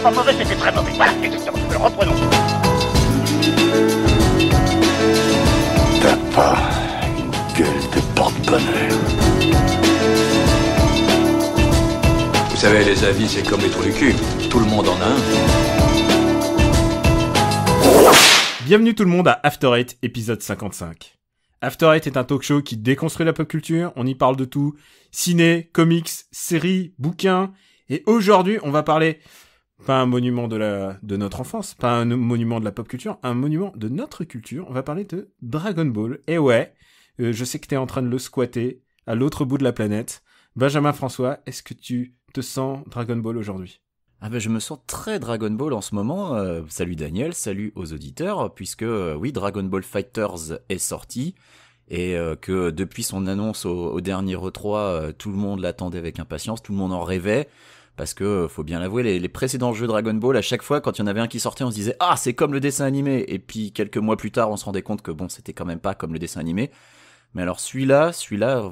pas mauvais, c'était très mauvais. Voilà, exactement. Reprenons. T'as pas une gueule de porte-bonheur. Vous savez, les avis, c'est comme les trous du cul. Tout le monde en a un. Bienvenue tout le monde à After Eight, épisode 55. After Eight est un talk show qui déconstruit la pop culture, on y parle de tout. Ciné, comics, séries, bouquins. Et aujourd'hui, on va parler, pas un monument de notre enfance, pas un monument de la pop culture, un monument de notre culture. On va parler de Dragon Ball. Et ouais, je sais que t'es en train de le squatter à l'autre bout de la planète. Benjamin François, est-ce que tu te sens Dragon Ball aujourd'hui ? Ah ben je me sens très Dragon Ball en ce moment. Salut Daniel, salut aux auditeurs, puisque oui, Dragon Ball Fighters est sorti et que depuis son annonce au dernier E3, tout le monde l'attendait avec impatience, tout le monde en rêvait, parce que faut bien l'avouer, les précédents jeux Dragon Ball, à chaque fois quand il y en avait un qui sortait, on se disait ah c'est comme le dessin animé, et puis quelques mois plus tard, on se rendait compte que bon c'était quand même pas comme le dessin animé. Mais alors celui-là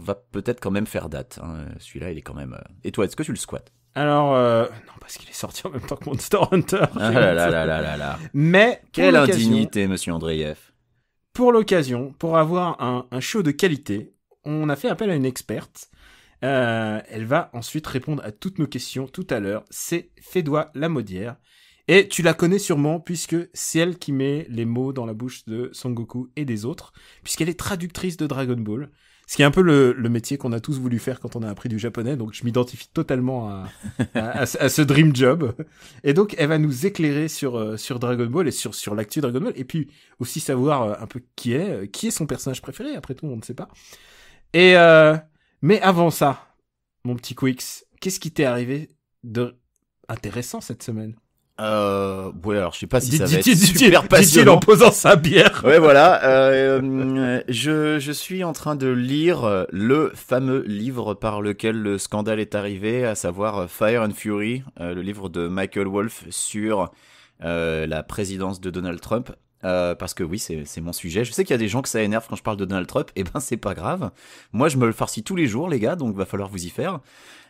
va peut-être quand même faire date. Hein. Celui-là il est quand même. Et toi, est-ce que tu le squattes ? Alors, non, parce qu'il est sorti en même temps que Monster Hunter. Ah là là là là là là. Mais, quelle indignité, monsieur Andreev. Pour l'occasion, pour avoir un show de qualité, on a fait appel à une experte. Elle va ensuite répondre à toutes nos questions tout à l'heure. C'est Fédois Lamodière. Et tu la connais sûrement, puisque c'est elle qui met les mots dans la bouche de Son Goku et des autres, puisqu'elle est traductrice de Dragon Ball. Ce qui est un peu le métier qu'on a tous voulu faire quand on a appris du japonais, donc je m'identifie totalement à ce dream job. Et donc elle va nous éclairer sur Dragon Ball et sur l'actu Dragon Ball, et puis aussi savoir un peu qui est son personnage préféré, après tout on ne sait pas. Et mais avant ça, mon petit Quix, qu'est-ce qui t'est arrivé de intéressant cette semaine ? Ouais, alors je sais pas si ça va être super Dit-il passionnant. en posant sa bière. Ouais, voilà. Je suis en train de lire le fameux livre par lequel le scandale est arrivé, à savoir Fire and Fury, le livre de Michael Wolff sur la présidence de Donald Trump. Parce que oui, c'est mon sujet. Je sais qu'il y a des gens que ça énerve quand je parle de Donald Trump. Eh ben, c'est pas grave. Moi, je me le farcis tous les jours, les gars, donc va falloir vous y faire.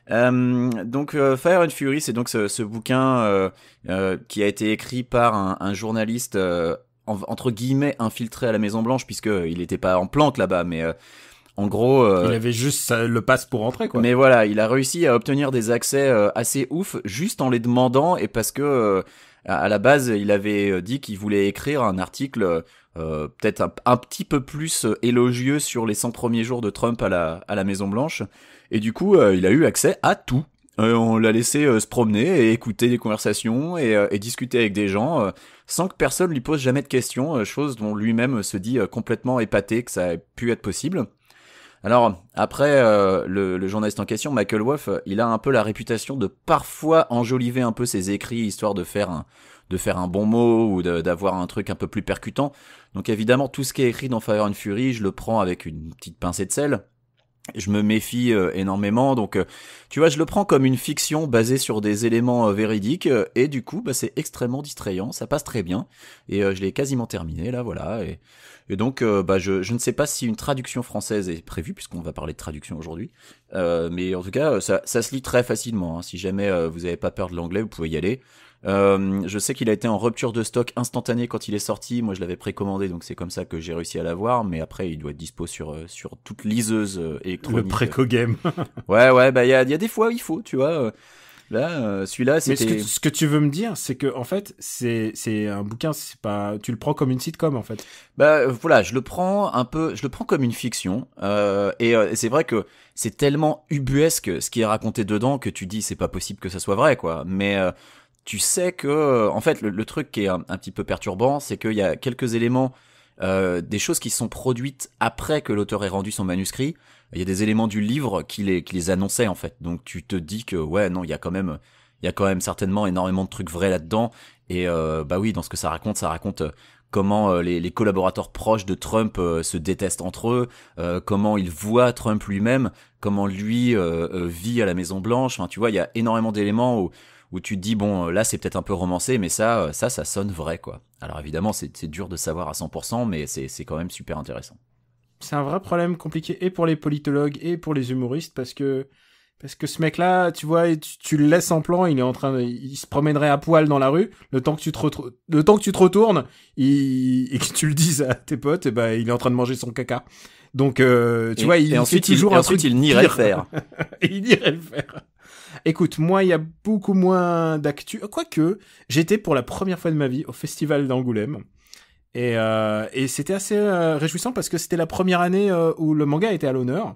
Donc Fire and Fury, c'est donc ce bouquin qui a été écrit par un journaliste entre guillemets infiltré à la Maison Blanche, puisque il était pas en planque là-bas, mais en gros il avait juste le pass pour rentrer, quoi. Mais voilà, il a réussi à obtenir des accès assez ouf juste en les demandant, et parce que à la base il avait dit qu'il voulait écrire un article peut-être un petit peu plus élogieux sur les 100 premiers jours de Trump à la Maison Blanche. Et du coup, il a eu accès à tout. On l'a laissé se promener et écouter des conversations et discuter avec des gens sans que personne lui pose jamais de questions, chose dont lui-même se dit complètement épaté que ça ait pu être possible. Alors, après, le journaliste en question, Michael Wolff, il a un peu la réputation de parfois enjoliver un peu ses écrits, histoire de faire un bon mot ou d'avoir un truc un peu plus percutant. Donc évidemment, tout ce qui est écrit dans Fire and Fury, je le prends avec une petite pincée de sel. Je me méfie énormément, donc tu vois, je le prends comme une fiction basée sur des éléments véridiques, et du coup, bah, c'est extrêmement distrayant, ça passe très bien, et je l'ai quasiment terminé, là, voilà, et donc, bah, je ne sais pas si une traduction française est prévue, puisqu'on va parler de traduction aujourd'hui, mais en tout cas, ça se lit très facilement, hein. Si jamais vous avez pas peur de l'anglais, vous pouvez y aller. Je sais qu'il a été en rupture de stock instantanée quand il est sorti. Moi, je l'avais précommandé, donc c'est comme ça que j'ai réussi à l'avoir. Mais après, il doit être dispo sur toute liseuse électronique. Le préco-game. Ouais, bah il y a des fois où il faut, tu vois. Là, celui-là, c'était. Mais ce que tu veux me dire, c'est que en fait, c'est un bouquin, c'est pas, tu le prends comme une sitcom en fait. Bah voilà, je le prends comme une fiction. Et c'est vrai que c'est tellement ubuesque ce qui est raconté dedans que tu dis c'est pas possible que ça soit vrai, quoi. Mais tu sais que, en fait, le truc qui est un petit peu perturbant, c'est qu'il y a quelques éléments, des choses qui sont produites après que l'auteur ait rendu son manuscrit. Il y a des éléments du livre qui les annonçaient, en fait. Donc tu te dis que, ouais, non, il y a quand même certainement énormément de trucs vrais là-dedans. Et bah oui, dans ce que ça raconte comment les collaborateurs proches de Trump se détestent entre eux, comment il voit Trump lui-même, comment lui vit à la Maison Blanche. Enfin, tu vois, il y a énormément d'éléments où tu te dis, bon, là, c'est peut-être un peu romancé, mais ça sonne vrai, quoi. Alors évidemment, c'est dur de savoir à 100%, mais c'est quand même super intéressant. C'est un vrai problème compliqué, et pour les politologues, et pour les humoristes, parce que Parce que ce mec-là, tu vois, tu le laisses en plan, il se promènerait à poil dans la rue, le temps que tu te retournes, et que tu le dises à tes potes, et ben, il est en train de manger son caca. Donc, tu vois, il ensuite, fait toujours un truc. Il nierait le faire. Et il irait le faire. Écoute, moi, il y a beaucoup moins d'actu. Quoique, j'étais pour la première fois de ma vie au festival d'Angoulême. Et c'était assez réjouissant parce que c'était la première année où le manga était à l'honneur.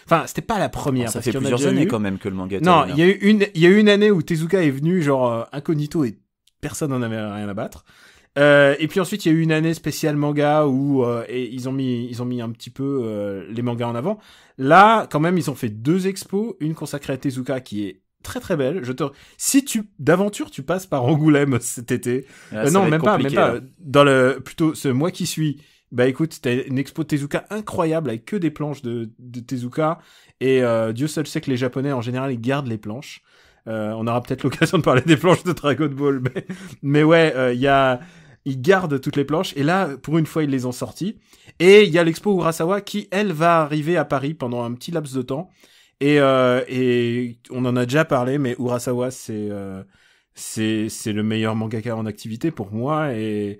Enfin, c'était pas la première. Ça fait plusieurs années quand même que le manga était non, à l'honneur. il y a eu une année où Tezuka est venu genre incognito et personne n'en avait rien à battre. Et puis ensuite, il y a eu une année spéciale manga où et ils ont mis un petit peu les mangas en avant. Là, quand même, ils ont fait 2 expos, une consacrée à Tezuka qui est très très belle. Si d'aventure tu passes par Angoulême cet été, non, même pas. Dans plutôt ce mois qui suit. Bah écoute, t'as une expo Tezuka incroyable avec que des planches de Tezuka et Dieu seul sait que les Japonais en général ils gardent les planches. On aura peut-être l'occasion de parler des planches de Dragon Ball, mais ouais, ils gardent toutes les planches et là pour une fois ils les ont sorties. Et il y a l'expo Urasawa qui elle va arriver à Paris pendant un petit laps de temps et on en a déjà parlé, mais Urasawa c'est le meilleur mangaka en activité pour moi et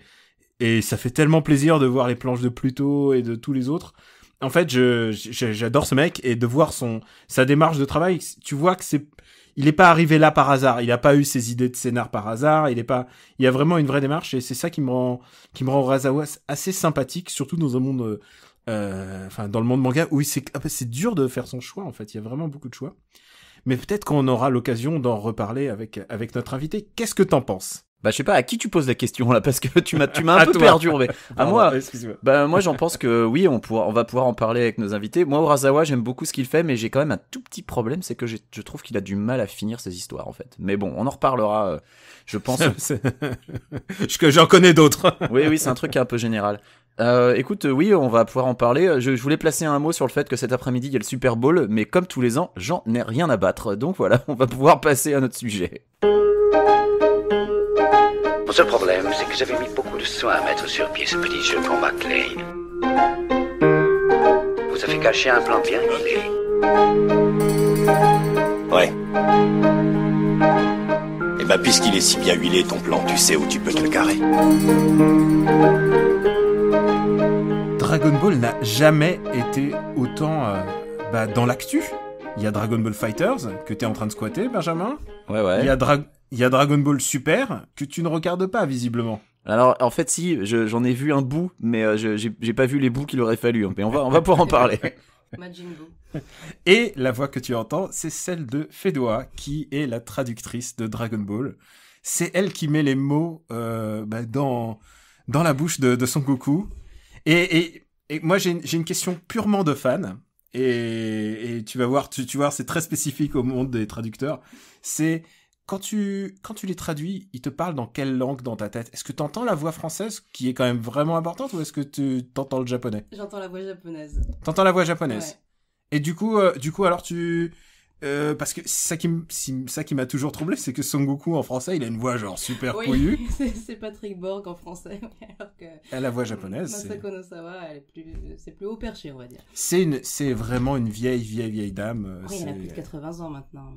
ça fait tellement plaisir de voir les planches de Pluto et de tous les autres. En fait, j'adore ce mec et de voir sa démarche de travail. Tu vois que il est pas arrivé là par hasard. Il a pas eu ses idées de scénar par hasard. Il y a vraiment une vraie démarche et c'est ça qui me rend Urasawa assez sympathique, surtout dans un monde, dans le monde manga où c'est dur de faire son choix. En fait, il y a vraiment beaucoup de choix. Mais peut-être qu'on aura l'occasion d'en reparler avec notre invité. Qu'est-ce que t'en penses? Bah je sais pas à qui tu poses la question là parce que tu m'as un peu perturbé. À moi. Excuse-moi. Bah moi j'en pense que oui, on va pouvoir en parler avec nos invités. Moi Urasawa, j'aime beaucoup ce qu'il fait, mais j'ai quand même un tout petit problème, c'est que je trouve qu'il a du mal à finir ses histoires en fait. Mais bon, on en reparlera, je pense. J'en connais d'autres. Oui, c'est un truc un peu général. Écoute, oui, on va pouvoir en parler. Je voulais placer un mot sur le fait que cet après-midi il y a le Super Bowl, mais comme tous les ans, j'en ai rien à battre. Donc voilà, on va pouvoir passer à notre sujet. Mon seul problème, c'est que j'avais mis beaucoup de soin à mettre sur pied ce petit jeu combat Lane. Vous avez caché un plan bien huilé. Ouais. Et bah, puisqu'il est si bien huilé, ton plan, tu sais où tu peux te le carrer. Dragon Ball n'a jamais été autant dans l'actu. Il y a Dragon Ball Fighters que t'es en train de squatter, Benjamin. Ouais. Il y a Dragon Ball Super que tu ne regardes pas visiblement. Alors en fait si, j'en ai vu un bout, mais j'ai pas vu les bouts qu'il aurait fallu. Mais on va pouvoir en parler. Majin Buu. Et la voix que tu entends, c'est celle de Fedwa, qui est la traductrice de Dragon Ball. C'est elle qui met les mots dans la bouche de Son Goku. Et moi j'ai une question purement de fan. Et tu vas voir, c'est très spécifique au monde des traducteurs. C'est quand tu les traduis, ils te parlent dans quelle langue dans ta tête? Est-ce que tu entends la voix française qui est quand même vraiment importante ou est-ce que tu t'entends le japonais? J'entends la voix japonaise. T'entends la voix japonaise. Ouais. Et du coup alors parce que ça qui m'a toujours troublé, c'est que Son Goku en français, il a une voix genre super couillue. c'est Patrick Borg en français, alors que la voix japonaise, Masako Nosawa, c'est plus haut perché, on va dire. C'est vraiment une vieille dame. Oui, elle a plus de 80 ans maintenant.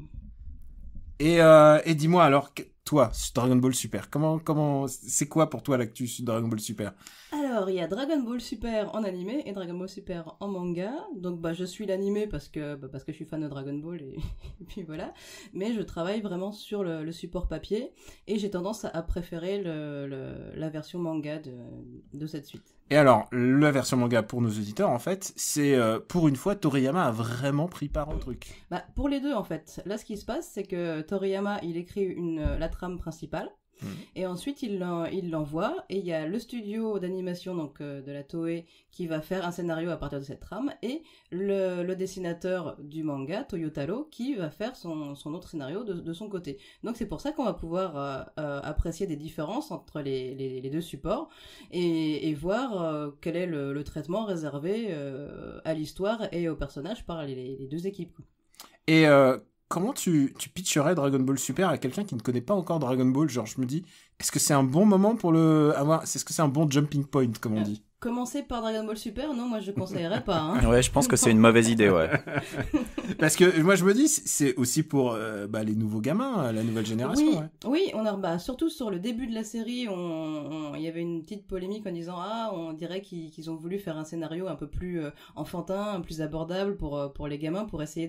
Et dis-moi alors, toi, Dragon Ball Super, comment, c'est quoi pour toi l'actu sur Dragon Ball Super? Alors, il y a Dragon Ball Super en animé et Dragon Ball Super en manga. Donc, je suis l'animé parce que je suis fan de Dragon Ball et puis voilà. Mais je travaille vraiment sur le support papier et j'ai tendance à préférer la version manga de cette suite. Et alors, la version manga pour nos auditeurs, en fait, c'est pour une fois, Toriyama a vraiment pris part au truc. Pour les deux, en fait. Là, ce qui se passe, c'est que Toriyama, il écrit la trame principale. Et ensuite il l'envoie et il y a le studio d'animation donc de la Toei qui va faire un scénario à partir de cette trame et le dessinateur du manga Toyotaro qui va faire son autre scénario de son côté. Donc c'est pour ça qu'on va pouvoir apprécier des différences entre les deux supports et voir quel est le traitement réservé à l'histoire et aux personnages par les deux équipes. Et comment tu pitcherais Dragon Ball Super à quelqu'un qui ne connaît pas encore Dragon Ball? Genre, je me dis, est-ce que c'est un bon moment pour est-ce que c'est un bon jumping point, comme on dit? Commencer par Dragon Ball Super, non, moi je conseillerais pas. Hein. Ouais, je pense que c'est une mauvaise idée, ouais. Parce que moi je me dis, c'est aussi pour les nouveaux gamins, la nouvelle génération. Oui, ouais. oui, on a surtout sur le début de la série, il y avait une petite polémique en disant on dirait qu'ils ont voulu faire un scénario un peu plus enfantin, plus abordable pour les gamins, pour essayer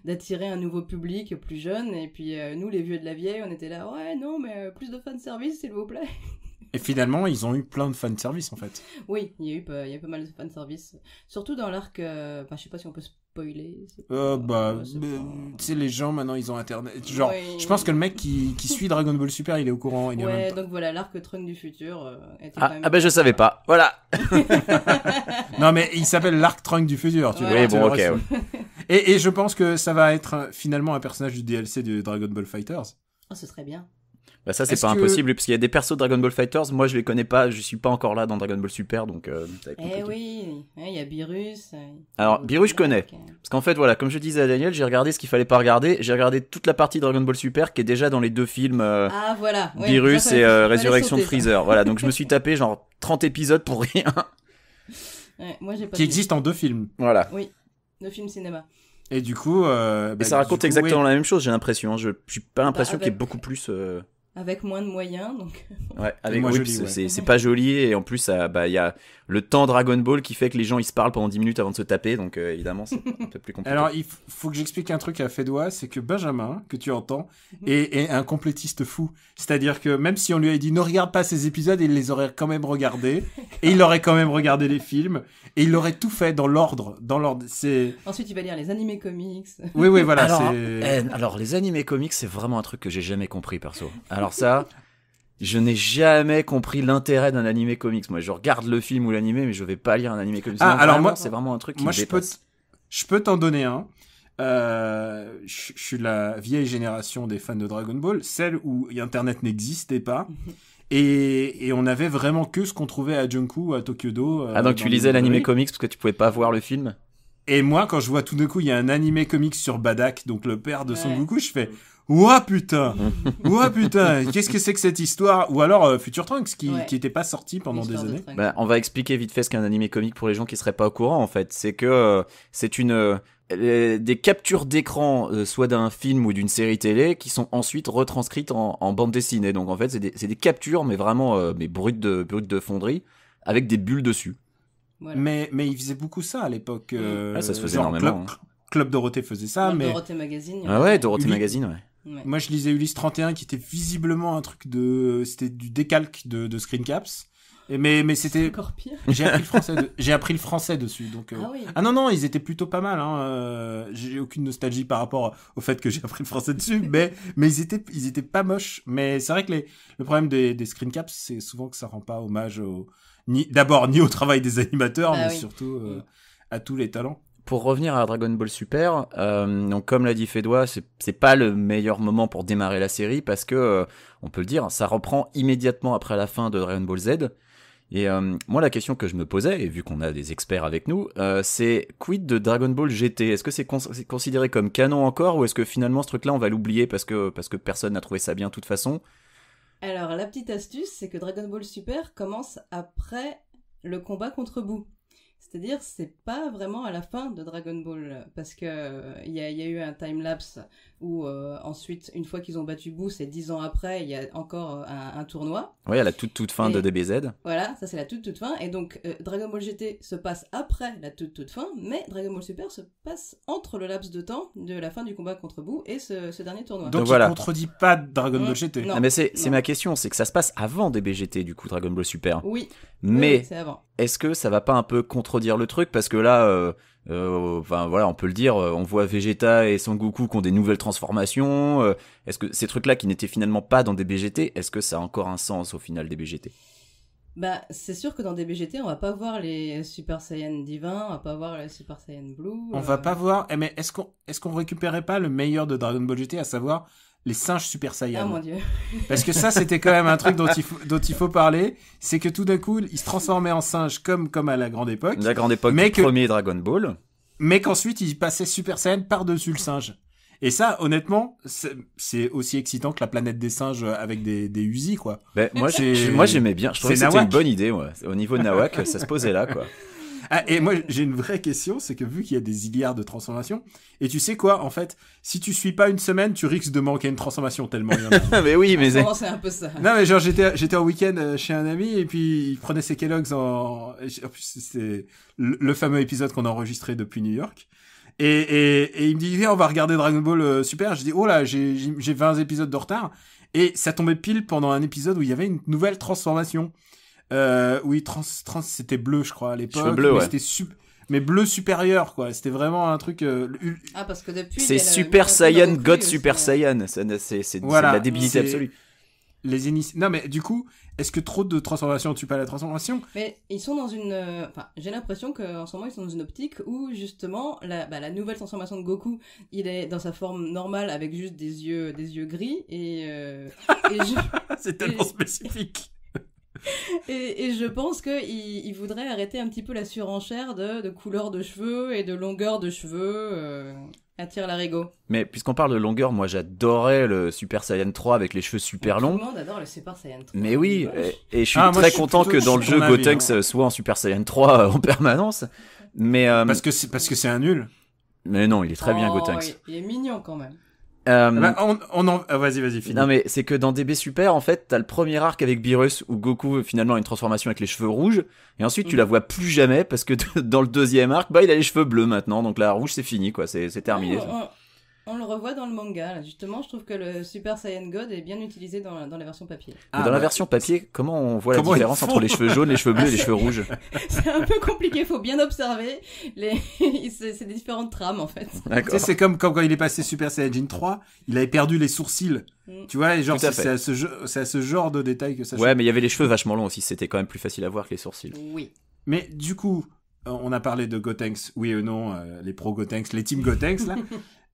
d'attirer un nouveau public plus jeune. Et puis nous, les vieux de la vieille, on était là, ouais, non, mais plus de fanservice, s'il vous plaît. Et finalement, ils ont eu plein de fanservice, en fait. Oui, il y a eu pas mal de fanservice. Surtout dans l'arc... je sais pas si on peut spoiler. Tu sais, les gens, maintenant, ils ont Internet. Genre, je pense que le mec qui suit Dragon Ball Super, il est au courant. Donc voilà, l'arc Trunks du futur était Ah, quand même... ah ben je savais pas, voilà. Non, mais il s'appelle l'arc Trunks du futur, tu vois. Oui, bon, ok. Ouais. Et je pense que ça va être finalement un personnage du DLC de Dragon Ball Fighters. Oh, ce serait bien. Bah ça c'est pas impossible parce qu'il y a des persos de Dragon Ball Fighters, moi je les connais pas, je suis pas encore là dans Dragon Ball Super donc ça va être compliqué. Oui, il y a Beerus. Alors Beerus je connais, parce qu'en fait voilà, comme je disais à Daniel, j'ai regardé ce qu'il fallait pas regarder, j'ai regardé toute la partie Dragon Ball Super qui est déjà dans les 2 films Ah voilà, Beerus et Résurrection de Freezer, voilà, donc je me suis tapé genre 30 épisodes pour rien. Ouais, moi j'ai pas qui existe en 2 films. Voilà. Oui, 2 films cinéma. Et du coup... et ça raconte exactement la même chose, j'ai l'impression, je suis pas l'impression qu'il y ait beaucoup plus... Avec moins de moyens, donc... Ouais, avec moins joli, c'est pas joli, et en plus, il y a le temps Dragon Ball qui fait que les gens, ils se parlent pendant 10 minutes avant de se taper, donc évidemment, c'est un peu plus compliqué. Alors, il faut que j'explique un truc à Fédois, c'est que Benjamin, que tu entends, est un complétiste fou. C'est-à-dire que même si on lui avait dit « Ne regarde pas ces épisodes », il les aurait quand même regardés, et il aurait quand même regardé les films, et il aurait tout fait dans l'ordre. C'est... Ensuite, il va lire les animés comics. Oui, voilà, alors, les animés comics, c'est vraiment un truc que j'ai jamais compris, perso. Alors ça, je n'ai jamais compris l'intérêt d'un animé comics. Moi, je regarde le film ou l'animé, mais je vais pas lire un animé comics. Alors moi, c'est vraiment un truc qui me dépasse. Je peux t'en donner un. Je suis la vieille génération des fans de Dragon Ball, celle où Internet n'existait pas. Et on avait vraiment que ce qu'on trouvait à Junku, à Tokyo-Do. Donc tu lisais l'animé comics parce que tu pouvais pas voir le film. Et moi, quand je vois tout d'un coup, il y a un animé comics sur Badak, donc le père de Son Goku, je fais ouah putain, qu'est-ce que c'est que cette histoire? Ou alors Future Trunks qui était pas sorti pendant des années. On va expliquer vite fait ce qu'est un animé comique pour les gens qui seraient pas au courant en fait. C'est que c'est des captures d'écran soit d'un film ou d'une série télé qui sont ensuite retranscrites en bande dessinée. Donc en fait c'est des captures mais vraiment brutes de fonderie avec des bulles dessus. Voilà. Mais il faisait beaucoup ça à l'époque. Ça se faisait énormément. Club Dorothée faisait ça, mais... Dorothée Magazine. Dorothée Magazine, ouais. Moi, je lisais Ulysse 31, qui était visiblement un truc c'était du décalque de Screen Caps. Mais c'était... encore pire. J'ai appris le français dessus, donc... Ah oui. Ah non, ils étaient plutôt pas mal, hein. J'ai aucune nostalgie par rapport au fait que j'ai appris le français dessus, mais ils étaient pas moches. Mais c'est vrai que le problème des Screen Caps, c'est souvent que ça rend pas hommage ni au travail des animateurs, mais surtout à tous les talents. Pour revenir à Dragon Ball Super, donc comme l'a dit Fédois, c'est pas le meilleur moment pour démarrer la série parce que on peut le dire, ça reprend immédiatement après la fin de Dragon Ball Z. Et moi la question que je me posais, et vu qu'on a des experts avec nous, c'est quid de Dragon Ball GT? Est-ce que c'est considéré comme canon encore ou est-ce que finalement ce truc-là on va l'oublier parce que personne n'a trouvé ça bien de toute façon? Alors la petite astuce, c'est que Dragon Ball Super commence après le combat contre Boo. C'est-à-dire, c'est pas vraiment à la fin de Dragon Ball, parce que il y a eu un time-lapse où ensuite, une fois qu'ils ont battu Boo, c'est 10 ans après, il y a encore un tournoi. Oui, à la toute fin de DBZ. Voilà, ça c'est la toute fin, et donc Dragon Ball GT se passe après la toute fin, mais Dragon Ball Super se passe entre le laps de temps de la fin du combat contre Boo et ce dernier tournoi. Donc il contredit pas Dragon Ball GT. Non, mais c'est ma question, c'est que ça se passe avant DBGT, du coup, Dragon Ball Super. Oui. Mais oui, c'est avant. Est-ce que ça va pas un peu contredire le truc parce que là, on peut le dire, on voit Vegeta et Son Goku qui ont des nouvelles transformations. Est-ce que ces trucs-là qui n'étaient finalement pas dans DBGT, est-ce que ça a encore un sens au final DBGT? Bah, c'est sûr que dans DBGT, on va pas voir les Super Saiyan divins, on va pas voir les Super Saiyan Blue. On va pas voir. Mais est-ce qu'on récupérait pas le meilleur de Dragon Ball GT, à savoir les singes Super Saiyan? Ah mon dieu. Parce que ça, c'était quand même un truc dont il faut parler. C'est que tout d'un coup, ils se transformaient en singes comme à la grande époque. La grande époque du premier Dragon Ball. Mais qu'ensuite, ils passaient Super Saiyan par-dessus le singe. Et ça, honnêtement, c'est aussi excitant que la planète des singes avec des Uzi, quoi. Ben, moi j'aimais bien. Je trouvais que c'était une bonne idée, ouais. Au niveau de Nawak, ça se posait là, quoi. Ah, et moi, j'ai une vraie question, c'est que vu qu'il y a des milliards de transformations, et tu sais quoi, en fait, si tu suis pas une semaine, tu risques de manquer une transformation tellement il y en a. Mais oui, mais c'est un peu ça. Non, mais genre, j'étais en week-end chez un ami, et puis il prenait ses Kellogg's en plus, c'était le fameux épisode qu'on a enregistré depuis New York. Et il me dit, viens, on va regarder Dragon Ball Super. Je dis, oh là, j'ai 20 épisodes de retard. Et ça tombait pile pendant un épisode où il y avait une nouvelle transformation. Oui, c'était bleu, je crois, à l'époque. Cheveux bleus, mais ouais. C'était mais bleu supérieur, quoi. C'était vraiment un truc. Ah, parce que depuis. C'est Super Saiyan, God Super Saiyan. C'est Voilà, de la débilité absolue. Non, mais du coup, est-ce que trop de transformations tue pas la transformation? Mais ils sont dans une. Enfin, j'ai l'impression qu'en ce moment, ils sont dans une optique où, justement, la nouvelle transformation de Goku, il est dans sa forme normale avec juste des yeux gris C'est tellement spécifique. Et je pense qu'il voudrait arrêter un petit peu la surenchère de couleur de cheveux et de longueur de cheveux à tire-larigot. Mais puisqu'on parle de longueur, moi j'adorais le Super Saiyan 3 avec les cheveux super longs. Tout le monde adore le Super Saiyan 3. Mais oui, et je suis très content que dans le jeu Gotenks soit en Super Saiyan 3 en permanence. Mais parce que c'est un nul. Mais non, il est très bien Gotenks. Il est mignon quand même. Vas-y, finis. Non mais c'est que dans DB Super, en fait, t'as le premier arc avec Beerus où Goku finalement a une transformation avec les cheveux rouges, et ensuite tu la vois plus jamais parce que dans le deuxième arc, il a les cheveux bleus maintenant, donc la rouge c'est fini, quoi, c'est terminé. On le revoit dans le manga, là. Justement, je trouve que le Super Saiyan God est bien utilisé dans la version papier. Dans la version papier, comment on voit la différence entre les cheveux jaunes, les cheveux bleus et les cheveux rouges? C'est un peu compliqué, faut bien observer. C'est des différentes trames, en fait. Tu sais, c'est comme quand il est passé Super Saiyajin 3, il avait perdu les sourcils. Tu vois, et genre, c'est à ce genre de détail que ça change. Ouais, mais il y avait les cheveux vachement longs aussi, c'était quand même plus facile à voir que les sourcils. Oui. Mais du coup, on a parlé de Gotenks, oui ou non, les pro Gotenks, les team Gotenks, là.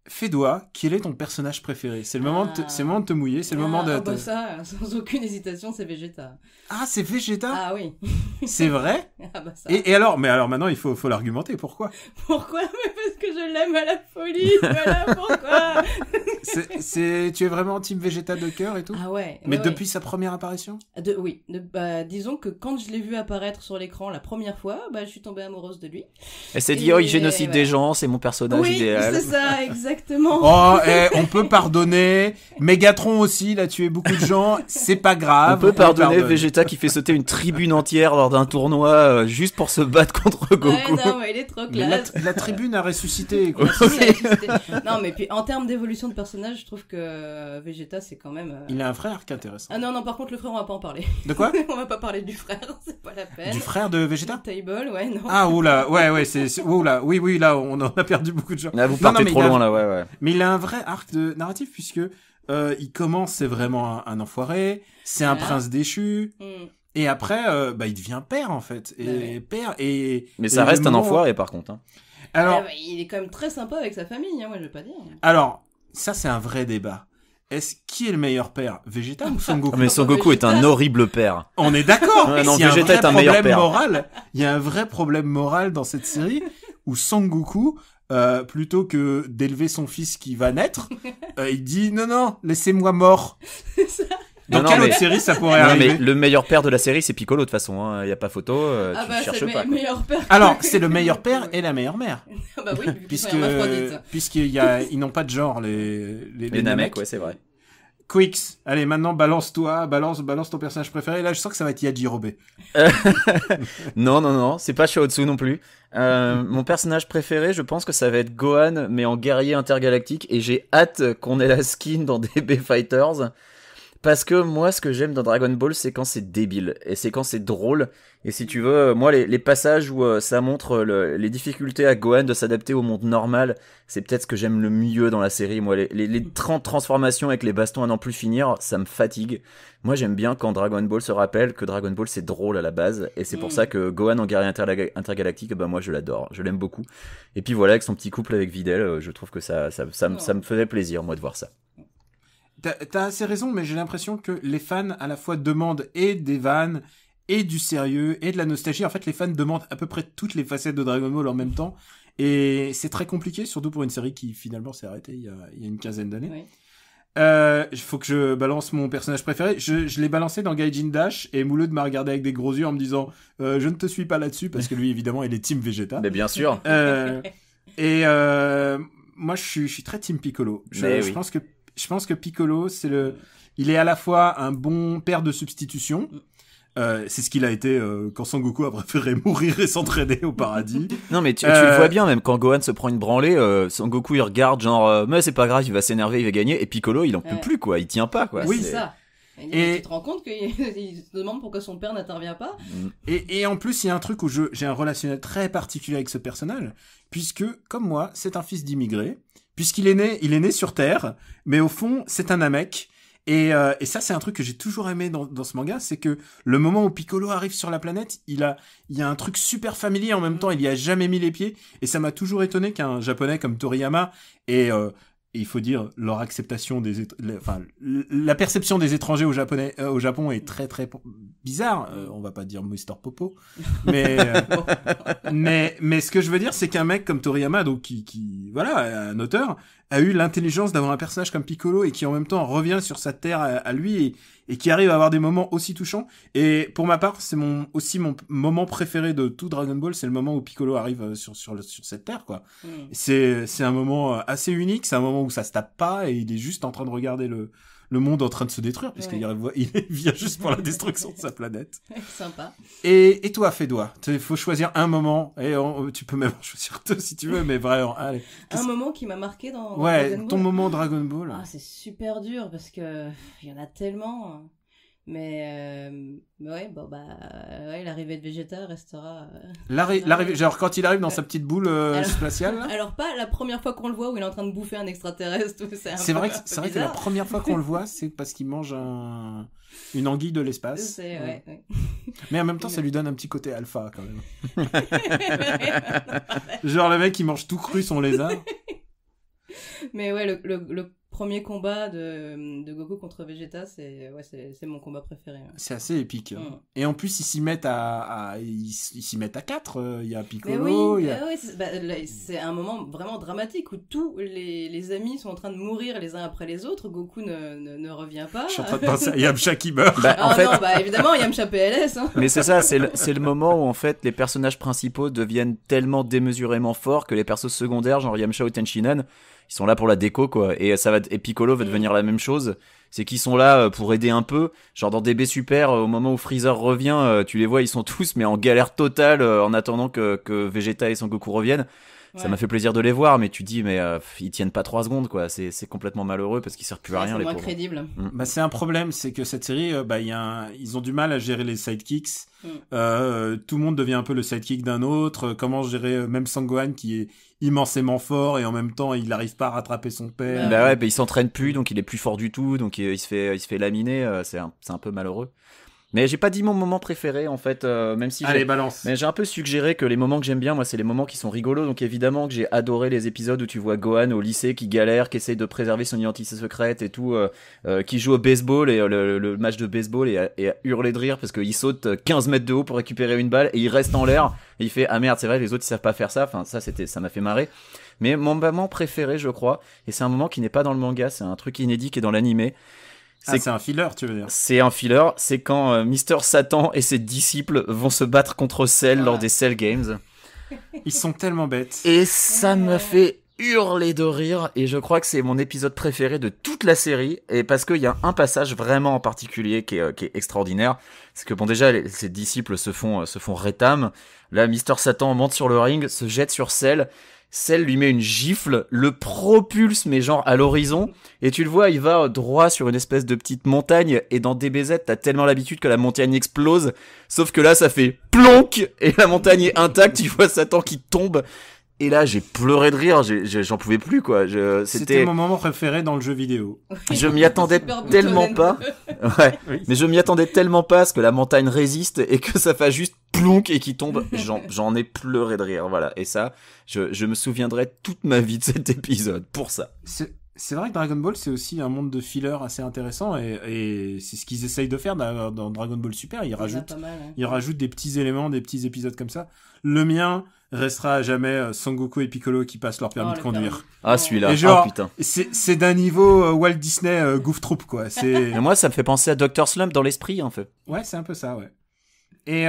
Fais-toi, quel est ton personnage préféré? C'est le moment de te mouiller, c'est le moment de... bah ça, sans aucune hésitation, c'est Vegeta. Ah, c'est Vegeta? Ah oui. C'est vrai? Ah bah ça. Et alors, mais alors maintenant, il faut l'argumenter, pourquoi? Pourquoi? Mais parce que je l'aime à la folie, voilà pourquoi. Tu es vraiment team Vegeta de cœur et tout? Ah ouais. Mais depuis sa première apparition? Oui. Disons que quand je l'ai vu apparaître sur l'écran la première fois, je suis tombée amoureuse de lui. Elle s'est dit, il génocide des gens, c'est mon personnage idéal. Oui, c'est ça, exactement. Oh, on peut pardonner. Mégatron aussi, il a tué beaucoup de gens, c'est pas grave. On peut pardonner Vegeta qui fait sauter une tribune entière lors d'un tournoi juste pour se battre contre Goku. Ouais, non, mais il est trop classe. La tribune a ressuscité, quoi. Non, mais puis en termes d'évolution de personnage, je trouve que Vegeta, c'est quand même... Il a un frère qui est intéressant. Ah non, par contre, le frère, on va pas en parler. De quoi? On va pas parler du frère, c'est pas la peine. Du frère de Vegeta? Table, ouais, non. Ah, oula, ouais, oula, oui, là, on en a perdu beaucoup de gens. Là, vous partez trop loin, là, ouais. Mais il a un vrai arc de narratif, puisque il commence, c'est vraiment un enfoiré, c'est un prince déchu, et après, il devient père, en fait. Mais ça reste un enfoiré, par contre. Hein. Alors, il est quand même très sympa avec sa famille, moi, je veux pas dire. Alors, ça, c'est un vrai débat. Qui est le meilleur père, Vegeta ou Son Goku? Mais Son Goku est un horrible père. On est d'accord. Non, Vegeta est un meilleur père. Il y a un vrai problème moral dans cette série où Son Goku, plutôt que d'élever son fils qui va naître, il dit non, laissez-moi mort. Dans quelle autre série ça pourrait arriver? Mais le meilleur père de la série, c'est Piccolo, de toute façon. Hein. Y a pas photo, tu cherches pas. Meilleur père. Alors, c'est le meilleur père et la meilleure mère. Bah oui, puisqu'ils n'ont pas de genre, les Namek, ouais, c'est vrai. Quicks, allez, maintenant, balance ton personnage préféré. Là, je sens que ça va être Yajirobe. Non, c'est pas Chaozu non plus. Mon personnage préféré, je pense que ça va être Gohan, mais en guerrier intergalactique, et j'ai hâte qu'on ait la skin dans DB Fighters. Parce que moi, ce que j'aime dans Dragon Ball, c'est quand c'est débile, et c'est quand c'est drôle. Et si tu veux, moi, les passages où ça montre les difficultés à Gohan de s'adapter au monde normal, c'est peut-être ce que j'aime le mieux dans la série. Moi, les 30 transformations avec les bastons à n'en plus finir, ça me fatigue. Moi, j'aime bien quand Dragon Ball se rappelle que Dragon Ball, c'est drôle à la base. Et c'est pour ça que Gohan en guerrier intergalactique, moi, je l'adore. Je l'aime beaucoup. Et puis voilà, avec son petit couple avec Videl, je trouve que ça me faisait plaisir, moi, de voir ça. T'as assez raison, mais j'ai l'impression que les fans à la fois demandent et des vannes, et du sérieux, et de la nostalgie. En fait, les fans demandent à peu près toutes les facettes de Dragon Ball en même temps. Et c'est très compliqué, surtout pour une série qui finalement s'est arrêtée il y a une quinzaine d'années. Oui. Il faut que je balance mon personnage préféré. Je l'ai balancé dans Gaijin Dash et Mouloud m'a regardé avec des gros yeux en me disant je ne te suis pas là-dessus parce que lui évidemment il est team Vegeta. Mais bien sûr. Moi je suis très team Piccolo. Mais Je oui. pense que Piccolo il est à la fois un bon père de substitution. C'est ce qu'il a été quand Son Goku a préféré mourir et s'entraîner au paradis. Non mais tu le vois bien, même quand Gohan se prend une branlée, Son Goku il regarde genre mais c'est pas grave, il va s'énerver, il va gagner, et Piccolo il en peut plus quoi, il tient pas quoi. Oui, c'est ça. Et tu te rends compte qu'il se demande pourquoi son père n'intervient pas. Et en plus, il y a un truc où j'ai un relationnel très particulier avec ce personnage, puisque, comme moi, c'est un fils d'immigré, puisqu'il est né sur Terre, mais au fond, c'est un Namek. Et ça, c'est un truc que j'ai toujours aimé dans ce manga, c'est que le moment où Piccolo arrive sur la planète, il y a un truc super familier, en même temps, il y a jamais mis les pieds, et ça m'a toujours étonné qu'un japonais comme Toriyama ait Et il faut dire, leur acceptation la perception des étrangers au Japon est très très bizarre. On va pas dire Mr. Popo, mais ce que je veux dire, c'est qu'un mec comme Toriyama, donc qui voilà, un auteur, a eu l'intelligence d'avoir un personnage comme Piccolo et qui en même temps revient sur sa terre à lui et qui arrive à avoir des moments aussi touchants. Et pour ma part, c'est mon moment préféré de tout Dragon Ball, c'est le moment où Piccolo arrive sur cette terre, quoi. C'est un moment assez unique, c'est un moment où ça se tape pas et il est juste en train de regarder le monde en train de se détruire, puisqu'il il vient juste pour la destruction de sa planète. Sympa. Et toi, Fédois, il faut choisir un moment, et tu peux même en choisir deux si tu veux, mais vraiment, allez. Un moment qui m'a marqué dans ouais, Dragon Ball. Ton moment Dragon Ball. Ah, c'est super dur, parce que il y en a tellement. Mais ouais, bon bah ouais, l'arrivée de Vegeta restera. L'arrivée, genre quand il arrive dans sa petite boule spatiale. Là. Alors pas la première fois qu'on le voit où il est en train de bouffer un extraterrestre. C'est vrai que la première fois qu'on le voit, c'est parce qu'il mange une anguille de l'espace. Ouais. Mais en même temps, ça lui donne un petit côté alpha quand même. Genre le mec il mange tout cru son lézard. Mais ouais, le premier combat de Goku contre Vegeta, c'est mon combat préféré. Ouais. C'est assez épique. Et en plus, ils s'y mettent ils s'y mettent à 4. Il y a Piccolo. Mais oui, c'est un moment vraiment dramatique où tous les amis sont en train de mourir les uns après les autres. Goku ne revient pas. Je suis en train de penser à Yamcha qui meurt. En fait... non, évidemment, Yamcha PLS. Hein. Mais c'est ça, c'est le moment où en fait les personnages principaux deviennent tellement démesurément forts que les persos secondaires, genre Yamcha ou Tenshinhan, ils sont là pour la déco, quoi. Et Piccolo va devenir la même chose. C'est qu'ils sont là pour aider un peu. Genre dans DB Super, au moment où Freezer revient, tu les vois, ils sont tous mais en galère totale en attendant que Vegeta et Son Goku reviennent. Ouais. Ça m'a fait plaisir de les voir, mais tu dis, ils tiennent pas 3 secondes, quoi. C'est complètement malheureux parce qu'ils servent plus à rien, les pauvres. C'est moins crédible. C'est un problème, c'est que cette série, ils ont du mal à gérer les sidekicks. Tout le monde devient un peu le sidekick d'un autre. Comment gérer même Sangohan qui est immensément fort et en même temps il n'arrive pas à rattraper son père. Il s'entraîne plus, donc il est plus fort du tout, donc il se fait laminer. C'est un peu malheureux. Mais j'ai pas dit mon moment préféré en fait, même si balance. Mais j'ai un peu suggéré que les moments que j'aime bien, moi, c'est les moments qui sont rigolos. Donc évidemment que j'ai adoré les épisodes où tu vois Gohan au lycée qui galère, qui essaye de préserver son identité secrète et tout, qui joue au baseball et le match de baseball et à hurler de rire parce qu'il saute 15 mètres de haut pour récupérer une balle et il reste en l'air et il fait ah merde, c'est vrai, les autres ils savent pas faire ça. Enfin ça m'a fait marrer. Mais mon moment préféré, je crois, et c'est un moment qui n'est pas dans le manga, c'est un truc inédit qui est dans l'animé. C'est un filler, tu veux dire? C'est un filler, c'est quand Mr. Satan et ses disciples vont se battre contre Cell lors des Cell Games. Ils sont tellement bêtes. Et ça me fait hurler de rire, et je crois que c'est mon épisode préféré de toute la série, et parce qu'il y a un passage vraiment en particulier qui est extraordinaire. C'est que bon, déjà, ses disciples se font rétam. Là, Mr. Satan monte sur le ring, se jette sur Cell. Cell lui met une gifle, le propulse mais genre à l'horizon, et tu le vois, il va droit sur une espèce de petite montagne, et dans DBZ t'as tellement l'habitude que la montagne explose, sauf que là ça fait plonk et la montagne est intacte, tu vois Satan qui tombe. Et là, j'ai pleuré de rire, j'en pouvais plus, quoi. C'était mon moment préféré dans le jeu vidéo. Je m'y attendais tellement pas. Ouais. Oui. Mais je m'y attendais tellement pas à ce que la montagne résiste et que ça fasse juste plonk et qu'il tombe. J'en ai pleuré de rire, voilà. Et ça, je me souviendrai toute ma vie de cet épisode pour ça. C'est vrai que Dragon Ball, c'est aussi un monde de filler assez intéressant et c'est ce qu'ils essayent de faire dans Dragon Ball Super. Ils rajoutent des petits éléments, des petits épisodes comme ça. Le mien restera à jamais Son Goku et Piccolo qui passent leur permis de conduire. Ah, celui-là. Et genre, putain. C'est d'un niveau Walt Disney Goof Troop, quoi. Et moi, ça me fait penser à Dr. Slump dans l'esprit, en fait. Ouais, c'est un peu ça, ouais. Et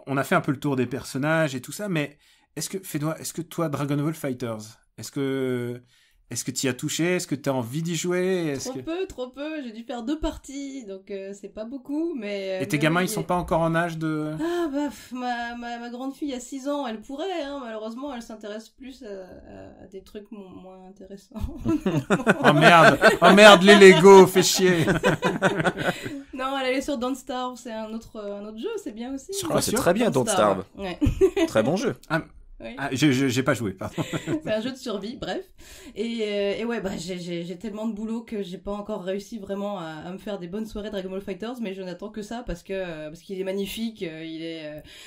on a fait un peu le tour des personnages et tout ça, mais est-ce que toi, Dragon Ball Fighters, est-ce que tu y as touché? Est-ce que tu as envie d'y jouer? Trop peu. J'ai dû faire 2 parties, donc c'est pas beaucoup, mais... Et tes gamins, ils sont pas encore en âge de... Ah, bah, ma grande fille a 6 ans, elle pourrait, hein, malheureusement, elle s'intéresse plus à des trucs moins intéressants. Oh merde, les Lego, fais chier. Non, elle est sur Don't Starve, c'est un autre jeu, c'est bien aussi. C'est très bien, Don't Starve. Ouais. Très bon jeu. Oui. Ah, j'ai pas joué, pardon. C'est un jeu de survie, bref. Et ouais, bah, j'ai tellement de boulot que j'ai pas encore réussi vraiment à me faire des bonnes soirées Dragon Ball Fighters, mais je n'attends que ça parce qu'il est magnifique,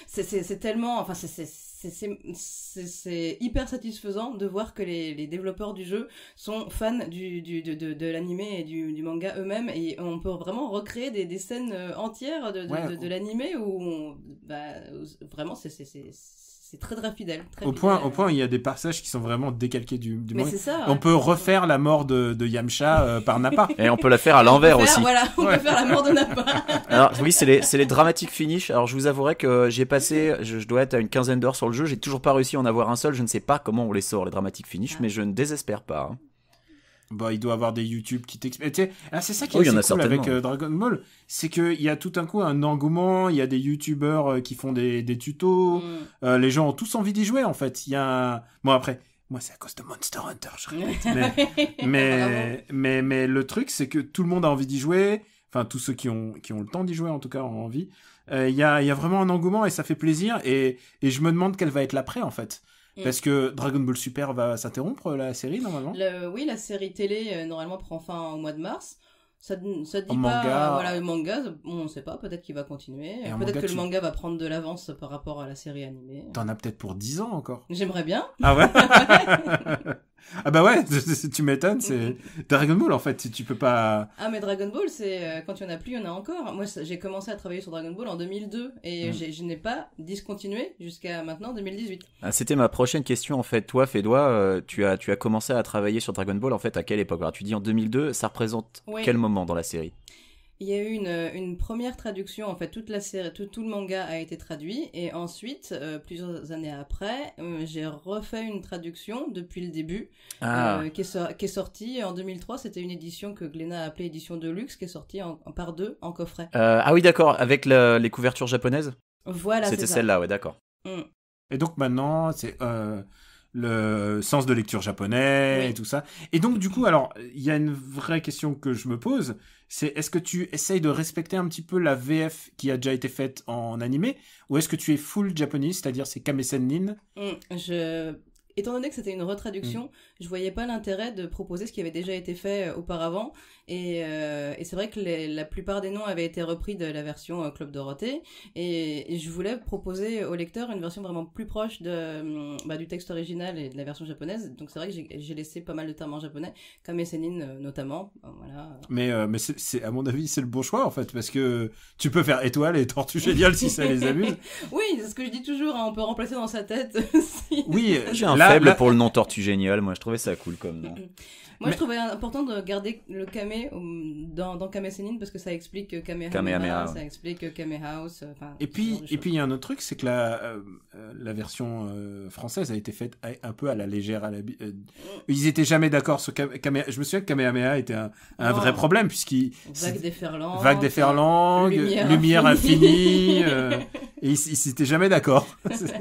c'est tellement, enfin, c'est hyper satisfaisant de voir que les développeurs du jeu sont fans de l'animé et du manga eux-mêmes, et on peut vraiment recréer des scènes entières de l'animé où vraiment c'est très fidèle. Au point où il y a des passages qui sont vraiment décalqués du mais manga. c'est ça. On peut refaire la mort de Yamcha par Nappa. Et on peut la faire à l'envers aussi. Voilà, on peut faire la mort de Nappa. Alors oui, c'est les dramatic finish. Alors je vous avouerai que j'ai passé, je dois être à une 15aine d'heures sur le jeu. J'ai toujours pas réussi à en avoir un seul. Je ne sais pas comment on les sort, les dramatic finish, mais je ne désespère pas. Hein. Bah, il doit avoir des YouTube qui t'expliquent. C'est ça qui est assez cool avec Dragon Ball, c'est qu'il y a tout un coup un engouement, il y a des YouTubeurs qui font des tutos, les gens ont tous envie d'y jouer en fait. Il y a bon après, moi c'est à cause de Monster Hunter, je répète, mais le truc c'est que tout le monde a envie d'y jouer, enfin tous ceux qui ont le temps d'y jouer en tout cas ont envie. Il y a vraiment un engouement et ça fait plaisir et je me demande quelle va être l'après en fait. Parce que Dragon Ball Super va s'interrompre, la série, normalement. Oui, la série télé, normalement, prend fin au mois de mars. Ça dit pas... Manga... Voilà, le manga, on sait pas, peut-être qu'il va continuer. Peut-être que le manga va prendre de l'avance par rapport à la série animée. T'en as peut-être pour 10 ans encore. J'aimerais bien. Ah ouais. Ah bah ouais, tu m'étonnes, c'est Dragon Ball en fait, tu peux pas... Ah mais Dragon Ball, c'est quand il y en a plus, il y en a encore. Moi j'ai commencé à travailler sur Dragon Ball en 2002 et je n'ai pas discontinué jusqu'à maintenant 2018. Ah, c'était ma prochaine question en fait. Toi, Fédois, tu as commencé à travailler sur Dragon Ball en fait à quelle époque? Alors tu dis en 2002, ça représente quel moment dans la série? Il y a eu une première traduction, en fait, toute la série, tout le manga a été traduit, et ensuite, plusieurs années après, j'ai refait une traduction depuis le début, qui est sortie en 2003. C'était une édition que Glénat a appelée édition de luxe, qui est sortie par 2 en coffret. Ah oui, d'accord, avec les couvertures japonaises. Voilà, c'était celle-là, ouais, d'accord. Et donc maintenant, c'est le sens de lecture japonais et tout ça. Et donc du coup, alors, il y a une vraie question que je me pose, c'est est-ce que tu essayes de respecter un petit peu la VF qui a déjà été faite en animé, ou est-ce que tu es full japonais, c'est-à-dire c'est Kamesen Nin? Étant donné que c'était une retraduction, je voyais pas l'intérêt de proposer ce qui avait déjà été fait auparavant. Et c'est vrai que la plupart des noms avaient été repris de la version Club Dorothée. Et je voulais proposer au lecteur une version vraiment plus proche du texte original et de la version japonaise. Donc c'est vrai que j'ai laissé pas mal de termes en japonais, comme Essenin notamment. Voilà. Mais c'est à mon avis, c'est le bon choix en fait, parce que tu peux faire Étoile et Tortue Géniale si ça les amuse. Oui, c'est ce que je dis toujours, hein, on peut remplacer dans sa tête. Oui, j'ai un faible pour le nom Tortue Géniale, moi je trouvais ça cool comme nom. Moi, je trouvais important de garder le Kame dans Kame Sennin parce que ça explique Kamehameha, ça explique Kame House. Et puis il y a un autre truc, c'est que la version française a été faite un peu à la légère. Ils étaient jamais d'accord sur Kamehameha. Je me souviens que Kamehameha était un vrai problème puisqu'il vague déferlante, lumière infinie. Et ils étaient jamais d'accord.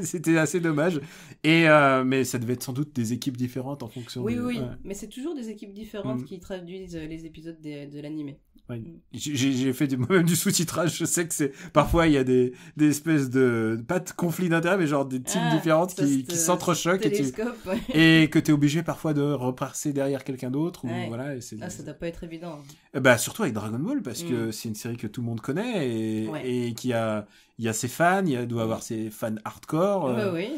C'était assez dommage. Mais ça devait être sans doute des équipes différentes en fonction. Oui, mais c'est toujours des équipes différentes qui traduisent les épisodes de l'animé. Ouais. J'ai fait moi-même du sous-titrage. Je sais que parfois il y a des espèces de pas de conflits d'intérêts, mais genre des teams différentes qui s'entrechoquent et que t'es obligé parfois de repasser derrière quelqu'un d'autre ou voilà. Ça doit pas être évident. Bah surtout avec Dragon Ball parce que c'est une série que tout le monde connaît et qui a ses fans, doit avoir ses fans hardcore.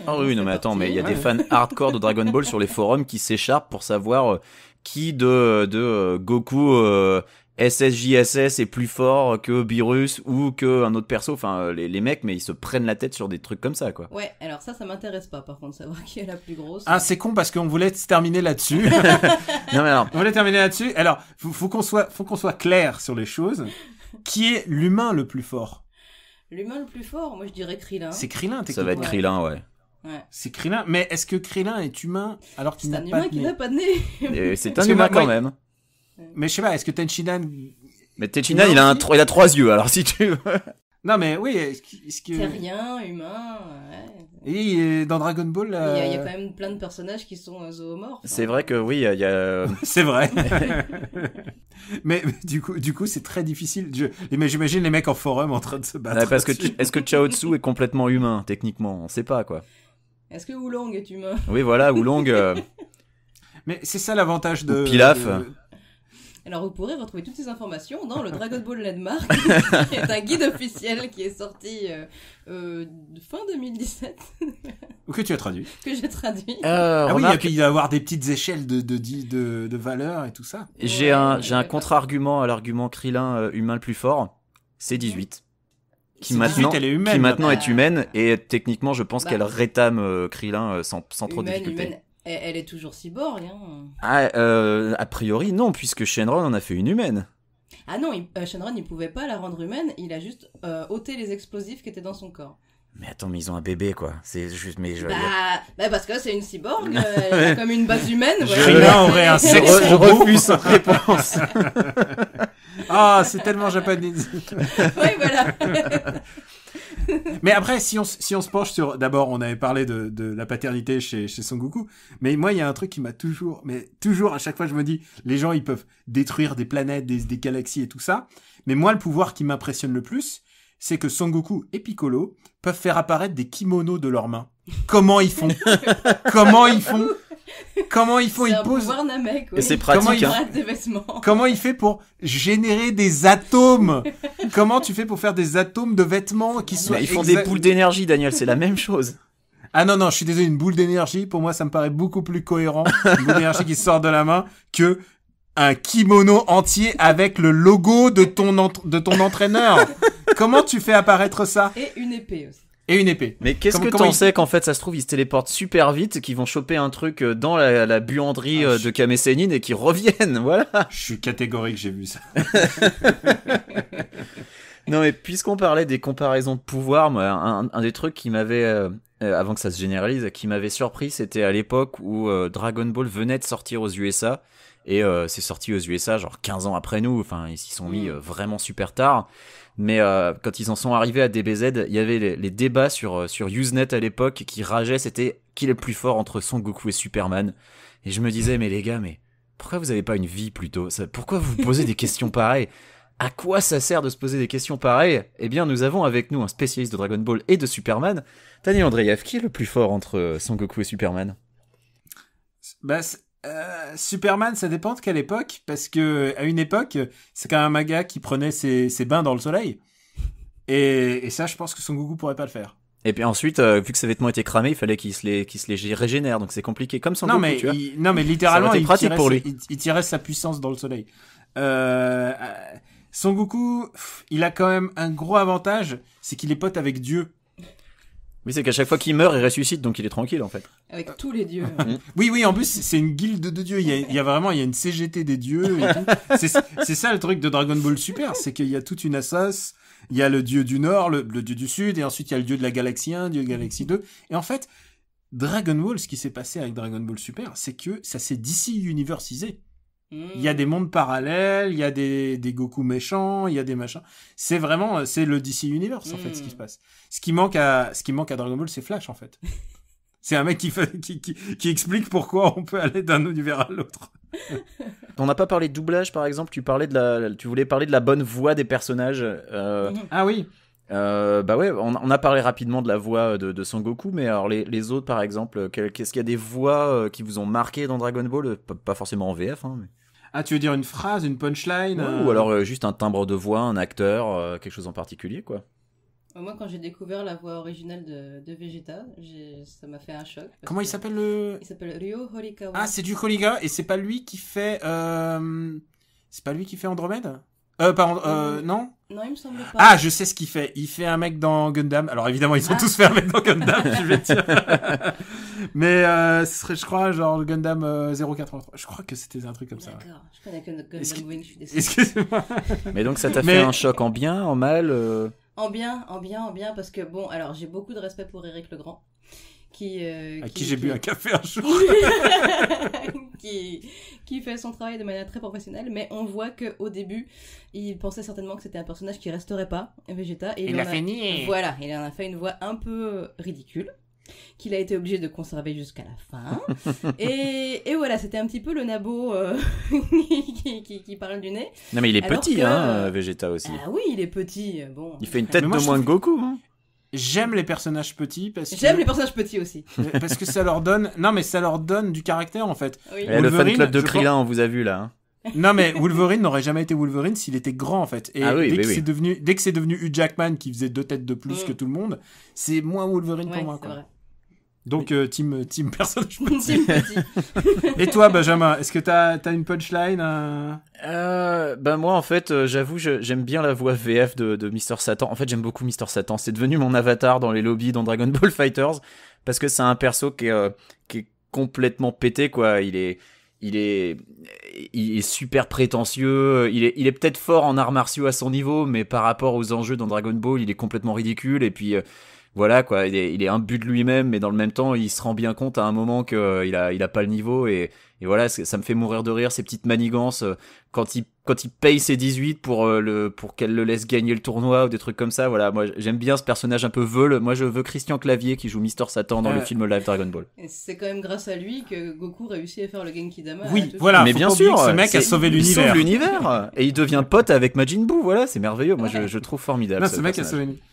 Ah oui, non mais attends, mais il y a des fans hardcore de Dragon Ball sur les forums qui s'écharpent pour savoir qui de Goku SSJSS est plus fort que Beerus ou que un autre perso. Enfin, les mecs, mais ils se prennent la tête sur des trucs comme ça, quoi. Ouais, alors ça m'intéresse pas, par contre, savoir qui est la plus grosse. Ah, c'est con parce qu'on voulait se terminer là-dessus. Non mais alors. On voulait terminer là-dessus. Alors, faut qu'on soit clair sur les choses. Qui est l'humain le plus fort? L'humain le plus fort, moi je dirais Krillin. C'est Krillin, ça va être Krillin, ouais. C'est Krillin, mais est-ce que Krillin est humain alors qu'il n'a pas de nez? C'est un humain qui n'a pas de nez. C'est un humain quand même. Mais je sais pas, est-ce que Tenshinhan... Mais Tenshinhan, il a 3 yeux, alors si tu veux. Non mais oui, est-ce que... Terrien, humain, Et dans Dragon Ball... Il y a quand même plein de personnages qui sont zoomorphes. C'est vrai que oui, il y a... C'est vrai. mais du coup, c'est très difficile. Mais j'imagine les mecs en forum en train de se battre. Parce que est-ce que Chaozu est complètement humain, techniquement? On sait pas, quoi. Est-ce que Oolong est humain? Oui, voilà, Oolong... Mais c'est ça l'avantage de... Pilaf. Alors vous pourrez retrouver toutes ces informations dans le Dragon Ball Landmark, qui est un guide officiel qui est sorti fin 2017. Ou que tu as traduit. Que j'ai traduit. Oui, il doit y avoir des petites échelles de valeur et tout ça. J'ai un contre-argument à l'argument Krillin humain le plus fort, c'est 18. Qui maintenant est humaine et techniquement je pense qu'elle rétame Krillin sans trop de difficulté. Elle est toujours cyborg, hein. A priori, non, puisque Shenron en a fait une humaine. Ah non, Shenron, il pouvait pas la rendre humaine, il a juste ôté les explosifs qui étaient dans son corps. Mais attends, mais ils ont un bébé, quoi. C'est juste, mais parce que c'est une cyborg, elle a comme une base humaine. Krillin aurait un sexe je refuse cette réponse. Ah, c'est tellement japonais. Oui, voilà. Mais après, si on se penche sur... D'abord, on avait parlé de la paternité chez Son Goku. Mais moi, il y a un truc qui m'a toujours, à chaque fois, je me dis, les gens, ils peuvent détruire des planètes, des galaxies et tout ça. Mais moi, le pouvoir qui m'impressionne le plus, c'est que Son Goku et Piccolo peuvent faire apparaître des kimonos de leurs mains. Comment ils font? C'est un pouvoir Namek, oui. Et c'est pratique, Comment il fait pour générer des atomes? Comment tu fais pour faire des atomes de vêtements qui soient... Ils font des boules d'énergie, Daniel, c'est la même chose. Ah non, je suis désolé, une boule d'énergie, pour moi, ça me paraît beaucoup plus cohérent. Une boule d'énergie qui sort de la main que un kimono entier avec le logo de ton entraîneur. Comment tu fais apparaître ça? Et une épée aussi. Et une épée. Mais qu'est-ce que t'en sais qu'en fait ça se trouve ils se téléportent super vite, qu'ils vont choper un truc dans la buanderie de Kame Sennin et qu'ils reviennent, voilà. Je suis catégorique, j'ai vu ça. Non mais puisqu'on parlait des comparaisons de pouvoir, moi, un des trucs qui m'avait, avant que ça se généralise, qui m'avait surpris, c'était à l'époque où Dragon Ball venait de sortir aux USA. Et c'est sorti aux USA genre 15 ans après nous, enfin ils s'y sont mis vraiment super tard. Mais quand ils en sont arrivés à DBZ, il y avait les débats sur Usenet à l'époque qui rageaient, c'était qui est le plus fort entre Son Goku et Superman. Et je me disais, mais les gars, mais pourquoi vous avez pas une vie plutôt? Pourquoi vous posez des questions pareilles? À quoi ça sert de se poser des questions pareilles? Eh bien, nous avons avec nous un spécialiste de Dragon Ball et de Superman, Daniel Andreev. Qui est le plus fort entre Son Goku et Superman? Superman, ça dépend de quelle époque, parce que à une époque, c'est quand même un gars qui prenait ses bains dans le soleil. Et ça, je pense que Son Goku pourrait pas le faire. Et puis ensuite, vu que ses vêtements étaient cramés, il fallait qu'il se les régénère, donc c'est compliqué. Comme Son Goku, tu vois. Non, mais littéralement, il tirait sa puissance dans le soleil. Son Goku, il a quand même un gros avantage, c'est qu'il est pote avec Dieu. Oui, c'est qu'à chaque fois qu'il meurt, il ressuscite, donc il est tranquille, en fait. Avec tous les dieux. Oui, en plus, c'est une guilde de dieux. Il y a une CGT des dieux et tout. C'est ça le truc de Dragon Ball Super, c'est qu'il y a toute une assoce. Il y a le dieu du Nord, le dieu du Sud, et ensuite il y a le dieu de la Galaxie 1, dieu de la Galaxie 2. Et en fait, Dragon Ball, ce qui s'est passé avec Dragon Ball Super, c'est que ça s'est DC Universisé. Il y a des mondes parallèles, il y a des Goku méchants, il y a des machins. C'est vraiment, c'est le DC Universe, en fait, ce qui se passe. Ce qui manque à Dragon Ball, c'est Flash, en fait. C'est un mec qui explique pourquoi on peut aller d'un univers à l'autre. On n'a pas parlé de doublage, par exemple. Tu voulais parler de la bonne voix des personnages. Ah oui. Bah ouais, on a parlé rapidement de la voix de Son Goku, mais alors les autres, par exemple, qu'est-ce qu'il y a des voix qui vous ont marqué dans Dragon Ball? Pas forcément en VF, hein, mais... Ah, tu veux dire une phrase, une punchline Ou alors juste un timbre de voix, un acteur, quelque chose en particulier, quoi. Moi, quand j'ai découvert la voix originale de Vegeta, ça m'a fait un choc. Comment il s'appelle le... Il s'appelle Ryo Horikawa. Ah, c'est du Horikawa, et c'est pas lui qui fait... C'est pas lui qui fait Andromède non. Non, il me semble pas. Ah, je sais ce qu'il fait. Il fait un mec dans Gundam. Alors évidemment, ils ont tous fait un mec dans Gundam, je vais dire. Mais ce serait, je crois, genre Gundam 083. Je crois que c'était un truc comme ça. D'accord, je connais que Gundam Wing, je suis désolé. Excusez-moi. Mais donc ça t'a fait un choc en bien, en mal En bien, parce que bon, alors j'ai beaucoup de respect pour Eric Legrand. À qui j'ai bu un café un jour. qui fait son travail de manière très professionnelle, mais on voit qu'au début, il pensait certainement que c'était un personnage qui resterait pas, Vegeta, et il en a fait nier. Voilà, il en a fait une voix un peu ridicule, qu'il a été obligé de conserver jusqu'à la fin. et voilà, c'était un petit peu le nabo qui parle du nez. Non mais il est petit, Vegeta aussi. Ah oui, il est petit, bon. Il fait une tête de moins que Goku, hein. J'aime les personnages petits parce que... J'aime les personnages petits aussi. Parce que ça leur donne... Non, mais ça leur donne du caractère, en fait. Oui. Le fan club de Krillin, on vous a vu, là. Hein. Non, mais Wolverine n'aurait jamais été Wolverine s'il était grand, en fait. Et dès que c'est devenu Hugh Jackman, qui faisait 2 têtes de plus que tout le monde, c'est moins Wolverine pour moi, quoi. Vrai. Donc, team personnage petit. Et toi, Benjamin, est-ce que t'as une punchline moi, en fait, j'avoue, j'aime bien la voix VF de Mr. Satan. En fait, j'aime beaucoup Mr. Satan. C'est devenu mon avatar dans les lobbies dans Dragon Ball Fighters parce que c'est un perso qui est complètement pété, quoi. Il est super prétentieux. Il est peut-être fort en arts martiaux à son niveau, mais par rapport aux enjeux dans Dragon Ball, il est complètement ridicule. Et puis voilà, quoi. Il est imbu de lui-même, mais dans le même temps, il se rend bien compte à un moment que il a pas le niveau. Et voilà, ça me fait mourir de rire, ces petites manigances quand il paye ses 18 pour qu'elle le laisse gagner le tournoi ou des trucs comme ça. Voilà, moi j'aime bien ce personnage un peu veule. Moi je veux Christian Clavier qui joue Mister Satan dans le film live Dragon Ball. Et c'est quand même grâce à lui que Goku réussit à faire le Genki Dama. Oui, voilà. Mais bien sûr, ce mec a sauvé l'univers. Il sauve l'univers et il devient pote avec Majin Buu. Voilà, c'est merveilleux. Moi je trouve formidable. Non, ce mec a sauvé l'univers.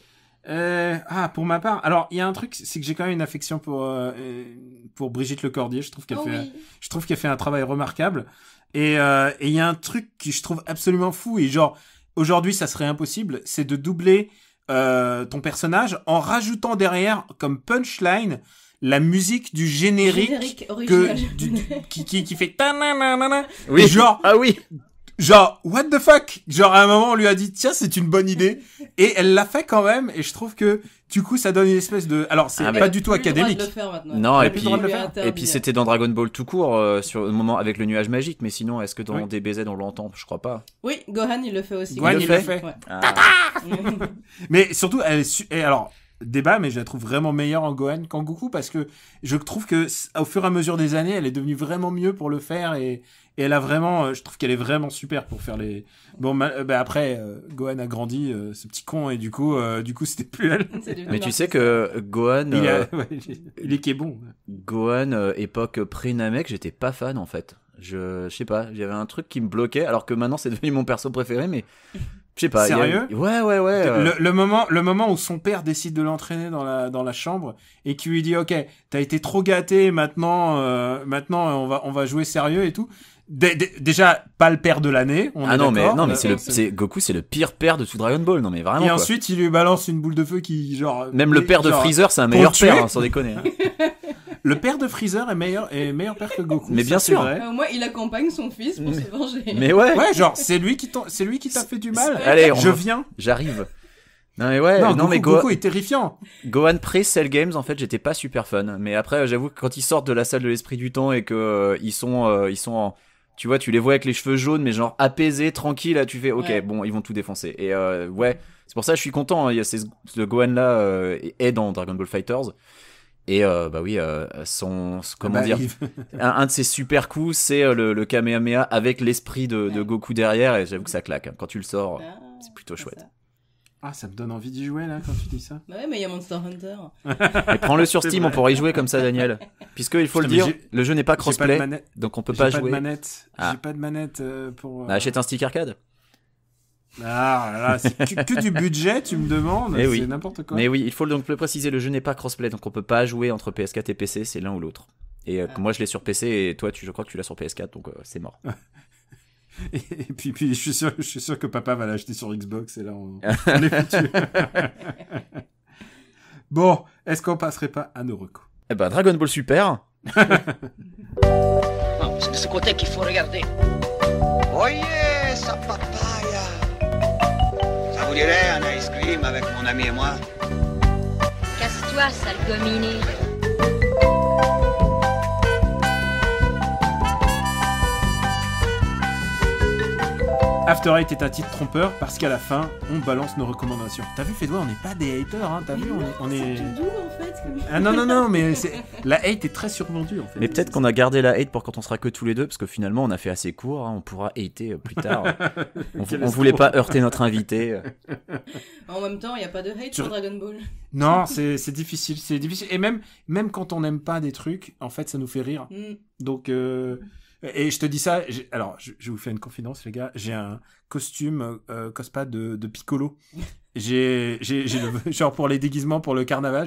Pour ma part, alors il y a un truc, c'est que j'ai quand même une affection pour Brigitte Lecordier. Je trouve qu'elle fait un travail remarquable. Et il y a un truc que je trouve absolument fou et genre aujourd'hui ça serait impossible, c'est de doubler ton personnage en rajoutant derrière comme punchline la musique du générique qui fait ta-na-na-na-na. Oui. Et genre ah oui. Genre, what the fuck? Genre, à un moment, on lui a dit, tiens, c'est une bonne idée. Et elle l'a fait quand même. Et je trouve que, du coup, ça donne une espèce de... Alors, c'est pas du tout académique. Non, et puis c'était dans Dragon Ball tout court, sur le moment avec le nuage magique. Mais sinon, est-ce que dans DBZ, on l'entend? Je crois pas. Oui, Gohan, il le fait aussi. Gohan, il le fait. Ouais. Ah. Mais surtout, elle est et alors, débat, mais je la trouve vraiment meilleure en Gohan qu'en Goku parce que je trouve que, au fur et à mesure des années, elle est devenue vraiment mieux pour le faire et elle a vraiment, je trouve qu'elle est vraiment super pour faire les... Bon, après, Gohan a grandi, ce petit con, et du coup, c'était plus elle. Mais tu sais que Gohan... il est qui est bon. Gohan, époque pré-Namek, j'étais pas fan, en fait. Je sais pas, j'avais un truc qui me bloquait, alors que maintenant, c'est devenu mon perso préféré, mais... Je sais pas. Sérieux? Ouais. Le moment où son père décide de l'entraîner dans la chambre et qui lui dit, OK, t'as été trop gâté, maintenant, on va jouer sérieux et tout. Déjà pas le père de l'année, mais Goku, c'est le pire père de tout Dragon Ball, non mais vraiment. Et ensuite il lui balance une boule de feu qui genre même le père de Freezer, c'est un meilleur père, sans déconner. Le père de Freezer est meilleur père que Goku. Mais bien sûr. Au moins il accompagne son fils pour se venger. Mais ouais. Ouais, genre c'est lui qui t'a fait du mal. Allez, j'arrive. Non mais ouais, mais Goku est terrifiant. Gohan pré-Cell Games, en fait, j'étais pas super fan, mais après j'avoue que quand ils sortent de la salle de l'esprit du temps et que ils sont en... Tu vois, tu les vois avec les cheveux jaunes, mais genre apaisés, tranquilles, là, tu fais, ok, bon, ils vont tout défoncer. Et ouais, c'est pour ça que je suis content, hein, il y a ce Gohan-là est dans Dragon Ball Fighters. Et comment dire, un de ses super coups, c'est le Kamehameha avec l'esprit de Goku derrière, et j'avoue que ça claque. Hein. Quand tu le sors, c'est plutôt chouette. Ah, ça me donne envie d'y jouer, là, quand tu dis ça. Bah ouais, mais il y a Monster Hunter. Et prends-le sur Steam, on pourra y jouer comme ça, Daniel. Puisqu'il faut le dire, le jeu n'est pas crossplay, donc on peut pas jouer. J'ai pas de manette pour... Bah, achète un stick arcade. Ah là, c'est que du budget, tu me demandes, c'est n'importe quoi. Mais oui, il faut donc le préciser, le jeu n'est pas crossplay, donc on peut pas jouer entre PS4 et PC, c'est l'un ou l'autre. Et moi je l'ai sur PC et toi je crois que tu l'as sur PS4, donc c'est mort. Et puis je suis sûr que papa va l'acheter sur Xbox et là on est foutu. Bon, est-ce qu'on passerait pas à nos recos? Eh ben Dragon Ball Super. Non, c'est de ce côté qu'il faut regarder. Oyez, sa papaya. Ça vous dirait un ice cream avec mon ami et moi? Casse-toi, sale gominé. After Eight est un titre trompeur parce qu'à la fin, on balance nos recommandations. T'as vu, Fédois, on n'est pas des haters, hein. T'as vu, on est... C'est tout doux, en fait. Ah non, mais la hate est très survendue, en fait. Mais peut-être qu'on a gardé la hate pour quand on sera que tous les deux, parce que finalement on a fait assez court, hein. On pourra hater plus tard. on voulait pas heurter notre invité. En même temps, il n'y a pas de hate sur Dragon Ball. Non, c'est difficile. Et même quand on n'aime pas des trucs, en fait, ça nous fait rire. Donc... Et je te dis ça, alors je vous fais une confidence les gars, j'ai un costume cosplay de Piccolo. J'ai genre pour les déguisements pour le carnaval,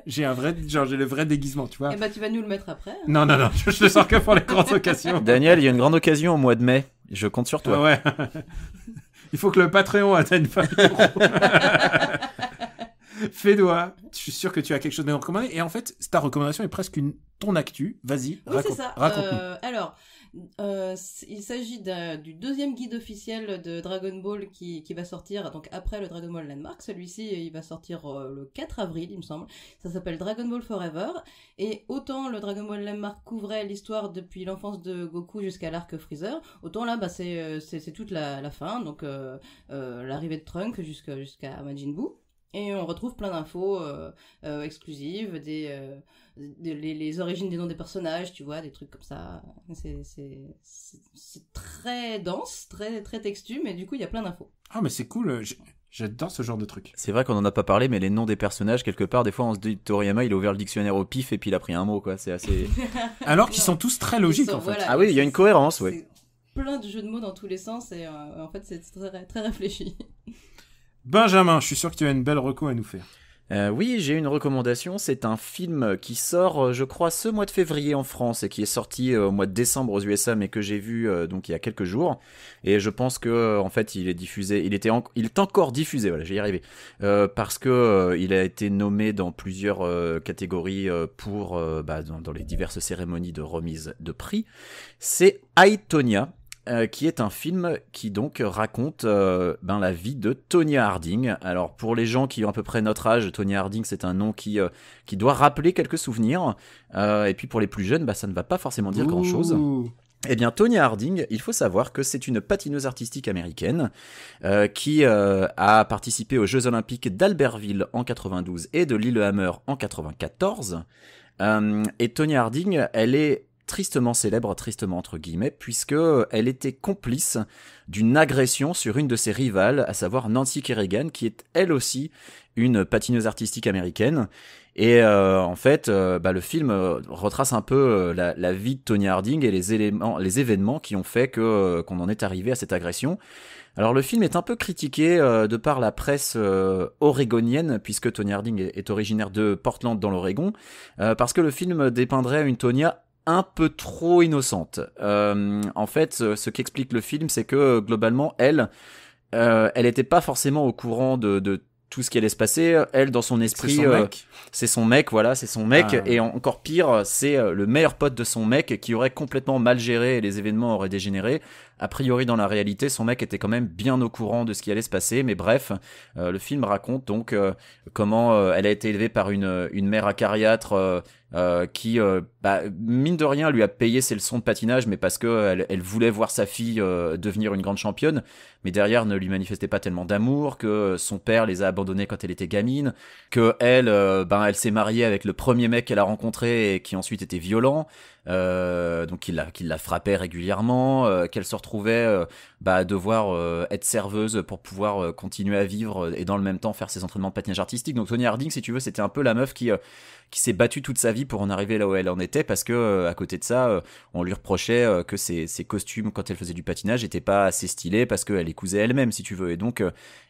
j'ai un vrai j'ai le vrai déguisement, tu vois. Et bah tu vas nous le mettre après. Non, je le sors que pour les grandes occasions. Daniel, il y a une grande occasion au mois de mai, je compte sur toi. Ouais. Il faut que le Patreon atteigne 20 €. Fédois, je suis sûr que tu as quelque chose à nous recommander. Et en fait, ta recommandation est presque ton actu. Vas-y, oui, c'est ça. Raconte-nous. Alors, il s'agit du deuxième guide officiel de Dragon Ball qui va sortir donc après le Dragon Ball Landmark. Celui-ci, il va sortir le 4 avril, il me semble. Ça s'appelle Dragon Ball Forever. Et autant le Dragon Ball Landmark couvrait l'histoire depuis l'enfance de Goku jusqu'à l'arc Freezer, autant là, bah, c'est toute la fin. Donc, l'arrivée de Trunks jusqu'à Majin Buu. Et on retrouve plein d'infos exclusives, les origines des noms des personnages, tu vois, des trucs comme ça. C'est très dense, très, très textu, mais du coup, il y a plein d'infos. Ah, mais c'est cool, j'adore ce genre de truc. C'est vrai qu'on en a pas parlé, mais les noms des personnages, quelque part, des fois, on se dit Toriyama, il a ouvert le dictionnaire au pif et puis il a pris un mot, quoi. C'est assez... Alors qu'ils sont tous très logiques, en fait. Voilà, ah oui, il y a une cohérence, oui. Plein de jeux de mots dans tous les sens et en fait, c'est très, très réfléchi. Benjamin, je suis sûr que tu as une belle reco à nous faire. Oui, j'ai une recommandation. C'est un film qui sort, je crois, ce mois de février en France et qui est sorti au mois de décembre aux USA, mais que j'ai vu donc il y a quelques jours. Et je pense que en fait, il est diffusé. Il est encore diffusé. Voilà, j'y arrivé parce que il a été nommé dans plusieurs catégories pour dans les diverses cérémonies de remise de prix. C'est I, Tonya. Qui est un film qui donc raconte la vie de Tonya Harding. Alors pour les gens qui ont à peu près notre âge, Tonya Harding c'est un nom qui doit rappeler quelques souvenirs. Et puis pour les plus jeunes, ça ne va pas forcément dire grand-chose. Eh bien, Tonya Harding, il faut savoir que c'est une patineuse artistique américaine qui a participé aux Jeux Olympiques d'Albertville en 92 et de Lillehammer en 94. Et Tonya Harding, elle est tristement célèbre, tristement entre guillemets, puisque elle était complice d'une agression sur une de ses rivales, à savoir Nancy Kerrigan, qui est elle aussi une patineuse artistique américaine. Et en fait, le film retrace un peu la vie de Tonya Harding et les événements qui ont fait qu'on en est arrivé à cette agression. Alors le film est un peu critiqué de par la presse orégonienne, puisque Tonya Harding est originaire de Portland dans l'Oregon, parce que le film dépeindrait une Tonya un peu trop innocente. En fait, ce qu'explique le film, c'est que globalement, elle était pas forcément au courant de tout ce qui allait se passer. Elle, dans son esprit, c'est son mec, voilà, c'est son mec. Ah. Et encore pire, c'est le meilleur pote de son mec qui aurait complètement mal géré et les événements auraient dégénéré. A priori, dans la réalité, son mec était quand même bien au courant de ce qui allait se passer. Mais bref, le film raconte donc comment elle a été élevée par une mère acariâtre qui, mine de rien, lui a payé ses leçons de patinage, mais parce que elle voulait voir sa fille devenir une grande championne, mais derrière ne lui manifestait pas tellement d'amour, que son père les a abandonnés quand elle était gamine, que elle s'est mariée avec le premier mec qu'elle a rencontré et qui ensuite était violent. donc qu'il la frappait régulièrement, qu'elle se retrouvait à devoir être serveuse pour pouvoir continuer à vivre et dans le même temps faire ses entraînements de patinage artistique. Donc Tonya Harding, si tu veux, c'était un peu la meuf qui s'est battue toute sa vie pour en arriver là où elle en était, parce que à côté de ça, on lui reprochait que ses costumes quand elle faisait du patinage étaient pas assez stylés parce qu'elle les cousait elle-même, si tu veux, et donc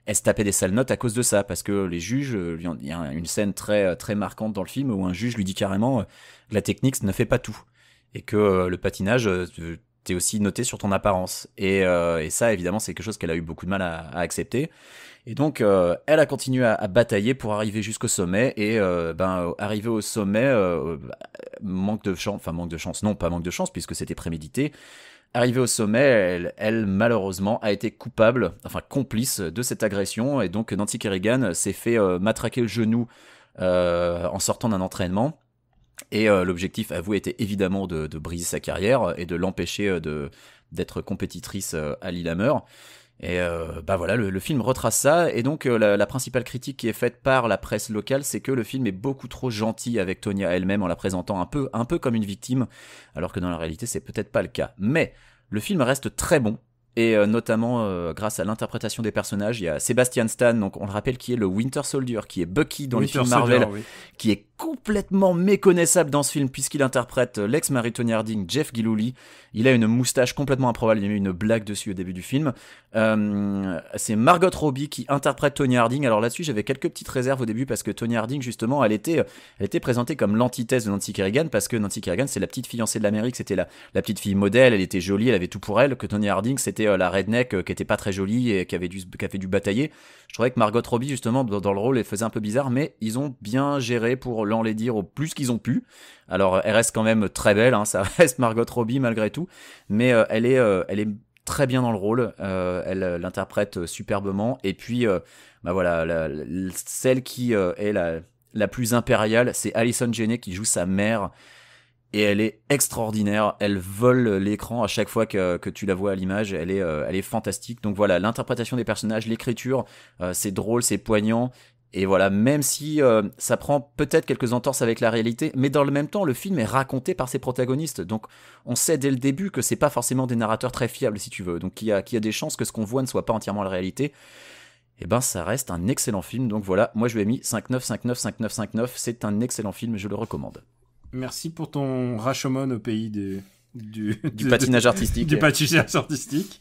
elle se tapait des sales notes à cause de ça, parce que les juges, il y a une scène très très marquante dans le film où un juge lui dit carrément que la technique ne fait pas tout, et que le patinage t'es aussi noté sur ton apparence, et ça évidemment c'est quelque chose qu'elle a eu beaucoup de mal à accepter. Et donc, elle a continué à batailler pour arriver jusqu'au sommet, et arriver au sommet, manque de chance, non pas manque de chance, puisque c'était prémédité. Arrivée au sommet, elle malheureusement a été complice de cette agression, et donc Nancy Kerrigan s'est fait matraquer le genou en sortant d'un entraînement. Et l'objectif avoué était évidemment de briser sa carrière et de l'empêcher d'être compétitrice à Lillehammer. Et voilà, le film retrace ça, et donc la principale critique qui est faite par la presse locale, c'est que le film est beaucoup trop gentil avec Tonya elle-même, en la présentant un peu comme une victime, alors que dans la réalité c'est peut-être pas le cas. Mais le film reste très bon, et notamment grâce à l'interprétation des personnages. Il y a Sebastian Stan, donc on le rappelle, qui est le Winter Soldier, qui est Bucky dans les films Marvel, oui, qui est complètement méconnaissable dans ce film puisqu'il interprète l'ex-mari de Tonya Harding, Jeff Gillooly. Il a une moustache complètement improbable, il y a eu une blague dessus au début du film. C'est Margot Robbie qui interprète Tonya Harding. Alors là-dessus, j'avais quelques petites réserves au début, parce que Tonya Harding, justement, elle était présentée comme l'antithèse de Nancy Kerrigan, parce que Nancy Kerrigan, c'est la petite fiancée de l'Amérique, c'était la petite fille modèle, elle était jolie, elle avait tout pour elle, que Tonya Harding, c'était la redneck qui était pas très jolie et qui a fait du batailler. Je trouvais que Margot Robbie, justement, dans le rôle, elle faisait un peu bizarre, mais ils ont bien géré pour l'enlaidir au plus qu'ils ont pu. Alors, elle reste quand même très belle, hein, ça reste Margot Robbie malgré tout, mais elle est très bien dans le rôle, elle l'interprète superbement, et puis voilà, celle qui est la plus impériale, c'est Allison Janney qui joue sa mère, et elle est extraordinaire, elle vole l'écran à chaque fois que tu la vois à l'image, elle est fantastique. Donc voilà, l'interprétation des personnages, l'écriture, c'est drôle, c'est poignant. Et voilà, même si ça prend peut-être quelques entorses avec la réalité, mais dans le même temps, le film est raconté par ses protagonistes. Donc on sait dès le début que c'est pas forcément des narrateurs très fiables, si tu veux. Donc qu'il y a des chances que ce qu'on voit ne soit pas entièrement la réalité. Et ben ça reste un excellent film. Donc voilà, moi je lui ai mis 5,9, 5,9, 5,9, 5,9. C'est un excellent film, je le recommande. Merci pour ton Rashomon au pays du patinage artistique. Du patinage artistique.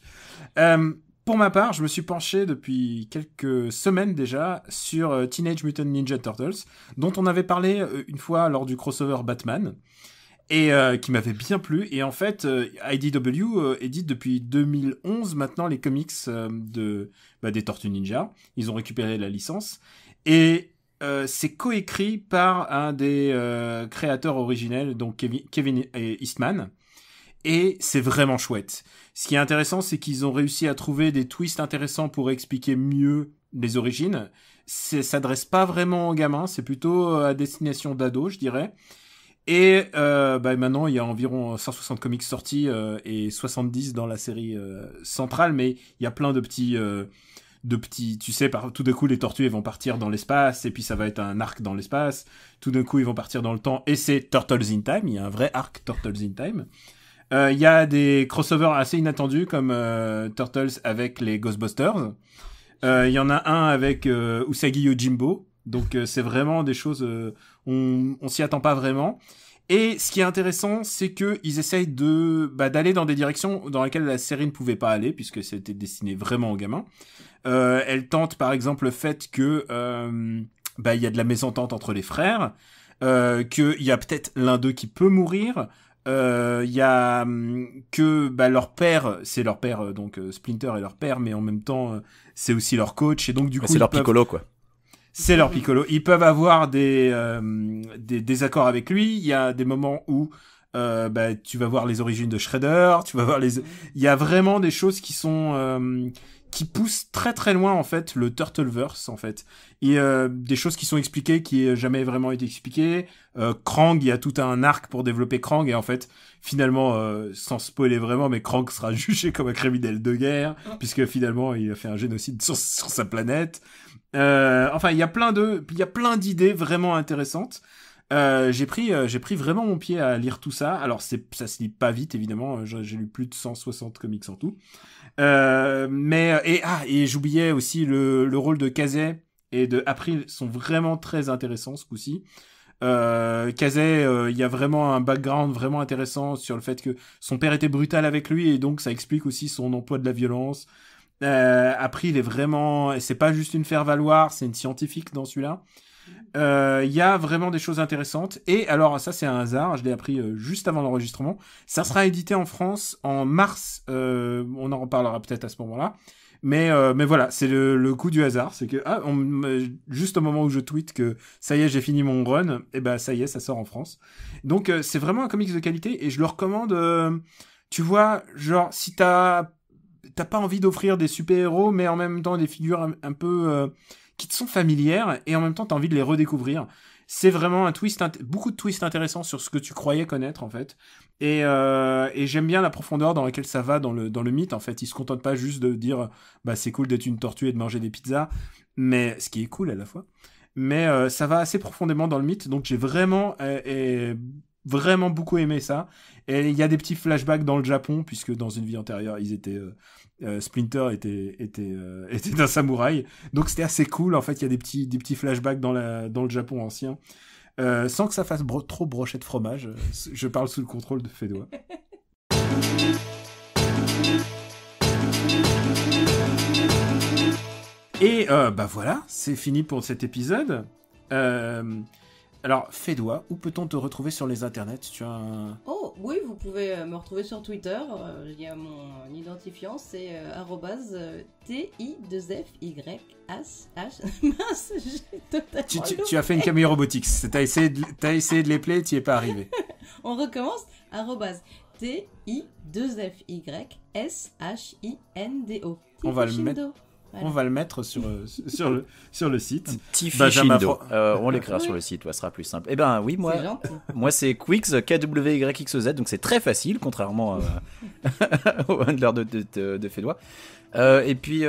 Pour ma part, je me suis penché depuis quelques semaines déjà sur Teenage Mutant Ninja Turtles, dont on avait parlé une fois lors du crossover Batman, et qui m'avait bien plu. Et en fait, IDW édite depuis 2011 maintenant les comics des Tortues Ninja. Ils ont récupéré la licence, et c'est coécrit par un des créateurs originels, donc Kevin Eastman. Et c'est vraiment chouette. Ce qui est intéressant, c'est qu'ils ont réussi à trouver des twists intéressants pour expliquer mieux les origines. Ça s'adresse pas vraiment aux gamins, c'est plutôt à destination d'ados, je dirais. Et maintenant, il y a environ 160 comics sortis et 70 dans la série centrale, mais il y a plein de petits, tu sais, tout d'un coup, les tortues, elles vont partir dans l'espace, et puis ça va être un arc dans l'espace. Tout d'un coup, ils vont partir dans le temps, et c'est Turtles in Time. Il y a un vrai arc Turtles in Time. Il y a des crossovers assez inattendus comme Turtles avec les Ghostbusters. Il y en a un avec Usagi Yojimbo. Donc c'est vraiment des choses on s'y attend pas vraiment. Et ce qui est intéressant, c'est que ils essayent d'aller dans des directions dans lesquelles la série ne pouvait pas aller, puisque c'était destiné vraiment aux gamins. Elle tente par exemple le fait que il y a de la mésentente entre les frères, qu'il y a peut-être l'un d'eux qui peut mourir. Il y a que leur père, c'est leur père, donc Splinter est leur père, mais en même temps c'est aussi leur coach, et donc du coup c'est leur piccolo, quoi. C'est leur piccolo. Ils peuvent avoir des désaccords avec lui. Il y a des moments où tu vas voir les origines de Shredder, il y a vraiment des choses qui sont qui poussent très très loin en fait le Turtleverse en fait. Et des choses qui sont expliquées qui n'ont jamais vraiment été expliquées. Krang, il y a tout un arc pour développer Krang, et en fait finalement sans spoiler vraiment, mais Krang sera jugé comme un criminel de guerre puisque finalement il a fait un génocide sur sa planète. Il y a plein d'idées vraiment intéressantes. J'ai pris vraiment mon pied à lire tout ça. Alors ça se lit pas vite évidemment. J'ai lu plus de 160 comics en tout. Et j'oubliais aussi le rôle de Kazé et de April sont vraiment très intéressants ce coup-ci. Kazé, il y a vraiment un background vraiment intéressant sur le fait que son père était brutal avec lui et donc ça explique aussi son emploi de la violence. April est vraiment, c'est pas juste une faire-valoir, c'est une scientifique dans celui-là. Il y a vraiment des choses intéressantes et alors ça c'est un hasard, je l'ai appris juste avant l'enregistrement. Ça sera édité en France en mars. On en reparlera peut-être à ce moment-là. Mais voilà, c'est le coup du hasard, c'est que juste au moment où je tweete que ça y est, j'ai fini mon run, et ben ça y est, ça sort en France. Donc c'est vraiment un comics de qualité et je le recommande. Tu vois, genre si t'as pas envie d'offrir des super-héros, mais en même temps des figures un peu qui te sont familières et en même temps t'as envie de les redécouvrir. C'est vraiment un beaucoup de twists intéressants sur ce que tu croyais connaître en fait. Et j'aime bien la profondeur dans laquelle ça va dans le mythe en fait. Il se contente pas juste de dire bah c'est cool d'être une tortue et de manger des pizzas, mais ce qui est cool à la fois. Mais ça va assez profondément dans le mythe, donc j'ai vraiment vraiment beaucoup aimé ça. Et il y a des petits flashbacks dans le Japon puisque dans une vie antérieure ils étaient Splinter était un samouraï, donc c'était assez cool en fait. Il y a des petits flashbacks dans le Japon ancien, sans que ça fasse trop brochette de fromage. Je parle sous le contrôle de Fédois. Et bah voilà, c'est fini pour cet épisode. Alors, Fédois, où peut-on te retrouver sur les internets? Tu as un... Oh, oui, vous pouvez me retrouver sur Twitter. Il y a mon identifiant, c'est @TI2FYH. Mince, j'ai totalement... Tu as fait une Camille Robotics. T'as essayé de les player, tu n'y es pas arrivé. On recommence. @TI2FYSHINDO. On va le mettre... Voilà. On va le mettre sur le site. Tifichindo. On l'écrira sur le site, ça sera plus simple. Eh ben oui, moi c'est Quix, KWYXZ, donc c'est très facile, contrairement au handler de Fédois. Et puis,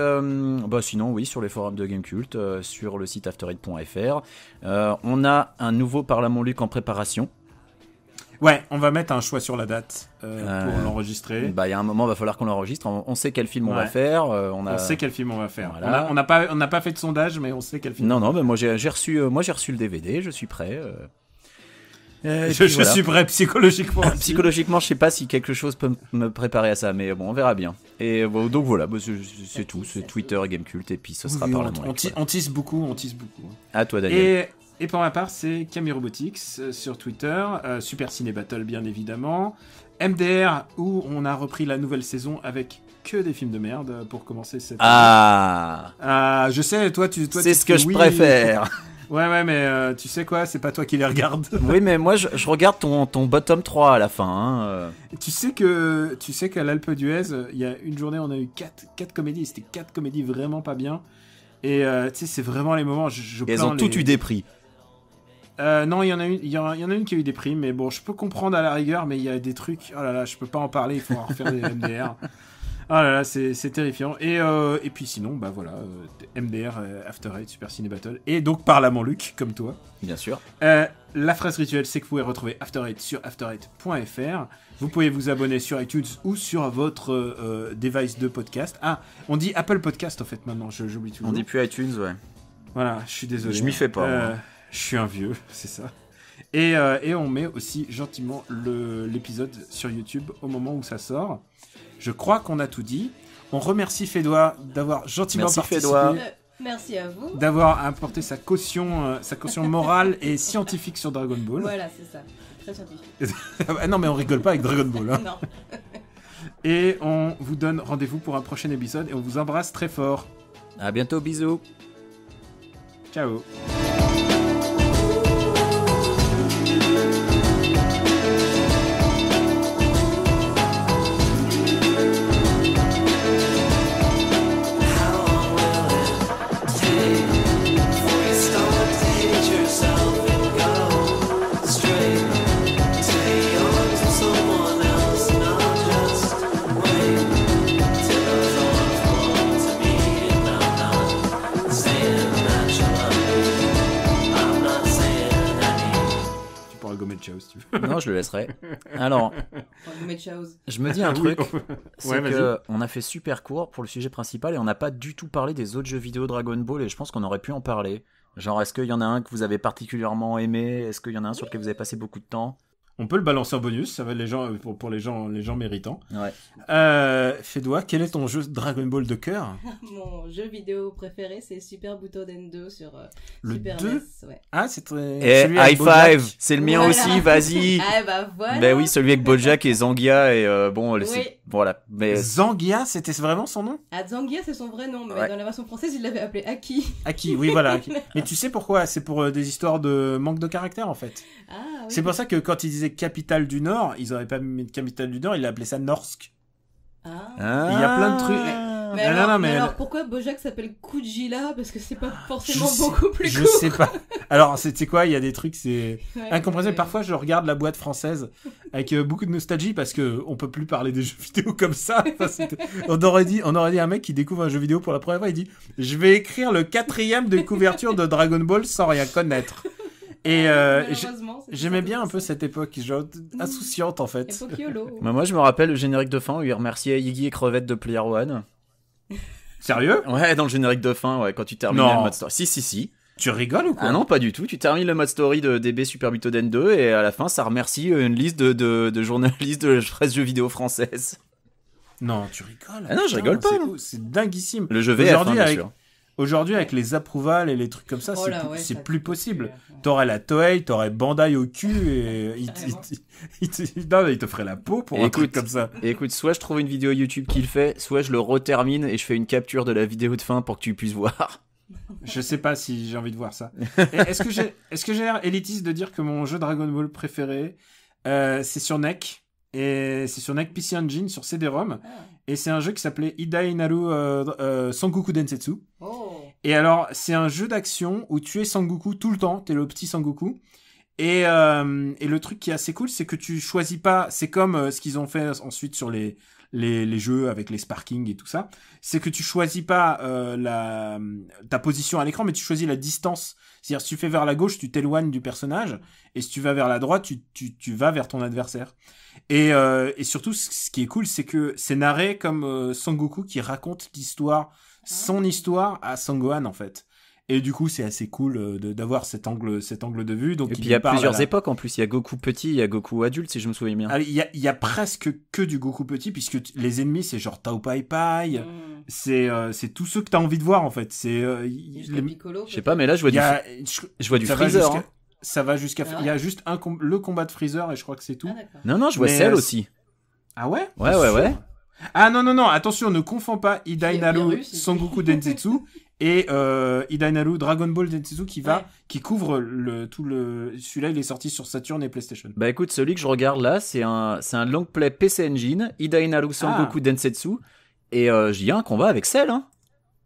sinon, oui, sur les forums de Gamecult, sur le site afterite.fr. On a un nouveau Parlement Luc en préparation. Ouais, on va mettre un choix sur la date pour l'enregistrer. Il y a un moment, il va falloir qu'on l'enregistre. On sait quel film on va faire. On sait quel film on va faire. Voilà. On n'a pas fait de sondage, mais on sait quel film. Non, mais moi j'ai reçu le DVD. Je suis prêt. Je suis prêt psychologiquement. Psychologiquement, je sais pas si quelque chose peut me préparer à ça, mais bon, on verra bien. Et donc voilà, c'est tout. C'est Twitter et Gamecult, et puis ce sera par là. On tisse beaucoup. À toi, Daniel. Et pour ma part, c'est Camille Robotics sur Twitter, Super Ciné Battle bien évidemment, MDR où on a repris la nouvelle saison avec que des films de merde pour commencer cette... je sais, toi c'est ce que je préfère. Ouais, mais tu sais quoi, c'est pas toi qui les regarde. Oui, mais moi je regarde ton bottom 3 à la fin. Hein. Tu sais qu'à l'Alpe d'Huez, il y a une journée, on a eu 4 comédies, c'était 4 comédies vraiment pas bien. Et tu sais, c'est vraiment les moments... Elles ont toutes eu des prix. Non, il y en a une qui a eu des prix, mais bon, je peux comprendre à la rigueur, mais il y a des trucs, oh là là, je peux pas en parler, il faut en refaire des MDR. Oh là là, c'est terrifiant. Et puis sinon, voilà, MDR, After Eight, Super Ciné Battle, et donc Parlement Luc, comme toi. Bien sûr. La phrase rituelle, c'est que vous pouvez retrouver After Eight sur after8.fr. Vous pouvez vous abonner sur iTunes ou sur votre device de podcast. Ah, on dit Apple Podcast en fait maintenant, j'oublie toujours. On dit plus iTunes, ouais. Voilà, je suis désolé. Je m'y fais pas, moi. Je suis un vieux, c'est ça. Et on met aussi gentiment l'épisode sur YouTube au moment où ça sort. Je crois qu'on a tout dit. On remercie Fédois d'avoir gentiment participé. Fédois. Merci à vous. D'avoir apporté sa caution morale et scientifique sur Dragon Ball. Voilà, c'est ça. Très scientifique. Non, mais on rigole pas avec Dragon Ball. Hein. Non. Et on vous donne rendez-vous pour un prochain épisode et on vous embrasse très fort. À bientôt, bisous. Ciao. moi je le laisserai. Alors, je me dis un truc, c'est que on a fait super court pour le sujet principal et on n'a pas du tout parlé des autres jeux vidéo Dragon Ball et je pense qu'on aurait pu en parler. Genre, est-ce qu'il y en a un que vous avez particulièrement aimé? Est-ce qu'il y en a un sur lequel vous avez passé beaucoup de temps? On peut le balancer en bonus, ça va les gens, pour les gens méritants. Ouais. Fédois, quel est ton jeu Dragon Ball de cœur? Mon jeu vidéo préféré, c'est Super Butoden 2 sur le Super 2 NES. Ouais. Ah, c'est très... Et high Bojack. five, c'est le mien aussi, vas-y. Ah bah voilà. Ben oui, celui avec Bojack et Zangia et bon, voilà. Mais Zangia, c'était vraiment son nom? Ah, Zangia, c'est son vrai nom, mais Ouais. dans la version française, il l'avait appelé Aki. Aki, oui, voilà. Aki. Mais tu sais pourquoi? C'est pour des histoires de manque de caractère, en fait. Ah oui. C'est pour ça que quand ils disaient capitale du Nord, ils auraient pas mis de capitale du Nord, ils l'appelaient ça Norsk. Ah. Il y a plein de trucs. Mais Ah, alors, non, mais alors pourquoi Bojack s'appelle Kujila? Parce que c'est pas forcément Je beaucoup plus Je court. sais pas. Alors, c'est quoi? Il y a des trucs, c'est Ouais, incompréhensible. ouais. Parfois, je regarde la boîte française avec beaucoup de nostalgie parce que on peut plus parler des jeux vidéo comme ça. Enfin, on aurait dit un mec qui découvre un jeu vidéo pour la première fois, il dit, je vais écrire le 4e de couverture de Dragon Ball sans rien connaître. Et Malheureusement, c'est j'aimais ça. bien un peu cette époque, genre insouciante en fait. Époque YOLO. moi je me rappelle le générique de fin où il remerciait Iggy et Crevette de Player One. Sérieux? Ouais, dans le générique de fin, ouais, quand tu termines Non. le mode story. Si. Tu rigoles ou quoi? Ah non, pas du tout. Tu termines le mode story de DB Super Butoden 2 et à la fin, ça remercie une liste de journalistes de la presse jeux vidéo française. Non, tu rigoles. Ah non, je rigole pas, non. C'est dinguissime. Le jeu VF, hein, bien sûr. Aujourd'hui, avec les approvals et les trucs comme ça, Oh là, ouais, c'est ça plus coûte possible. plus. T'aurais la Toei, t'aurais Bandai au cul et il te ferait la peau pour un truc comme ça. Et écoute, soit je trouve une vidéo YouTube qui le fait, soit je le retermine et je fais une capture de la vidéo de fin pour que tu puisses voir. Je sais pas si j'ai envie de voir ça. Et est-ce que j'ai l'air élitiste de dire que mon jeu Dragon Ball préféré, c'est sur NEC et c'est sur NEC PC Engine sur CD-ROM et c'est un jeu qui s'appelait Idai Naru Sangoku Densetsu. Oh. Et alors, c'est un jeu d'action où tu es Sangoku tout le temps, t'es le petit Sangoku. Et le truc qui est assez cool, c'est que tu choisis pas, c'est comme ce qu'ils ont fait ensuite sur les jeux avec les sparking et tout ça, c'est que tu choisis pas ta position à l'écran, mais tu choisis la distance. C'est-à-dire, si tu fais vers la gauche, tu t'éloignes du personnage, et si tu vas vers la droite, tu vas vers ton adversaire. Et surtout, ce qui est cool, c'est que c'est narré comme Sangoku qui raconte son histoire à Sangohan, en fait. Et du coup, c'est assez cool d'avoir cet angle de vue. Donc, Et puis il y a plusieurs époques en plus. Il y a Goku petit, il y a Goku adulte, si je me souviens bien. Il y a presque que du Goku petit, puisque les ennemis, c'est genre Tao Pai Pai. C'est tous ceux que t'as envie de voir, en fait. Piccolo, Je sais pas, mais là, je vois du ça va Freezer. jusqu'à- Hein. Ça va jusqu'à... Ah ouais. Il y a juste le combat de Freezer, et je crois que c'est tout. Ah, d'accord. Non, je vois Mais, Cell aussi. Ah ouais? Ouais. Ah non, attention, ne confonds pas Il est Idai bien Naru russe, ici. Sangoku Densetsu et Idai Naru Dragon Ball Densetsu qui couvre celui-là, il est sorti sur Saturn et PlayStation. Bah écoute, celui que je regarde là, c'est un long play PC Engine, Idai Naru Sangoku Densetsu, et il y a un combat avec Cell, hein.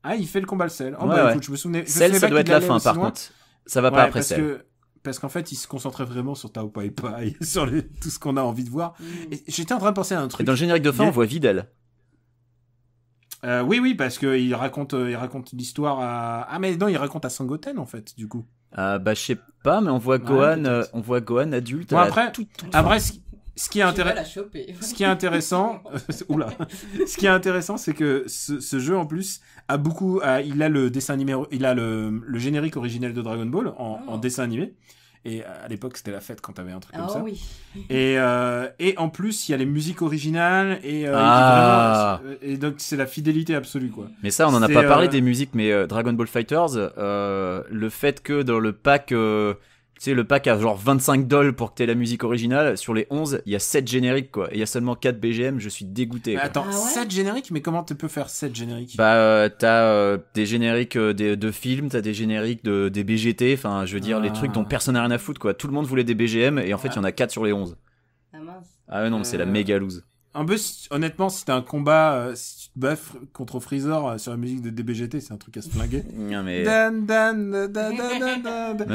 Ah, il fait le combat de Cell. Oh, Ouais. écoute, je me souvenais. Cell, ça doit être la fin, par contre. Ça va pas après Cell. Parce qu'en fait, il se concentrait vraiment sur Tao Pai Pai, sur tout ce qu'on a envie de voir. Et j'étais en train de penser à un Et truc. dans le générique de fin, on voit Videl. Oui, parce que il raconte l'histoire à... Ah, mais non, il raconte à Sangoten, en fait, du coup. Bah je sais pas, mais on voit Gohan adulte. Bon, après, ce qui est Ce qui est intéressant, oula, ce qui est intéressant, c'est que ce jeu en plus il a le dessin animé, il a le générique originel de Dragon Ball en dessin animé. Et à l'époque, c'était la fête quand t'avais un truc comme ça. Oui. Et en plus, il y a les musiques originales et donc c'est la fidélité absolue, quoi. Mais ça, on en a pas parlé des musiques, mais Dragon Ball Fighters, le fait que dans le pack, tu sais, le pack a genre $25 pour que t'aies la musique originale, sur les 11, il y a 7 génériques, quoi. Et il y a seulement 4 BGM, je suis dégoûté. Mais attends, 7 génériques, mais comment tu peux faire 7 génériques? Bah, t'as des génériques de films, t'as des génériques des BGT, enfin, je veux dire, les trucs dont personne n'a rien à foutre, quoi. Tout le monde voulait des BGM, et en fait, il y en a 4 sur les 11. Ah mince. Ah ouais, non, c'est la méga loose. Un peu, honnêtement, si t'as un combat, si tu te bats contre Freezer sur la musique de DBGT, c'est un truc à se flinguer. Non, mais...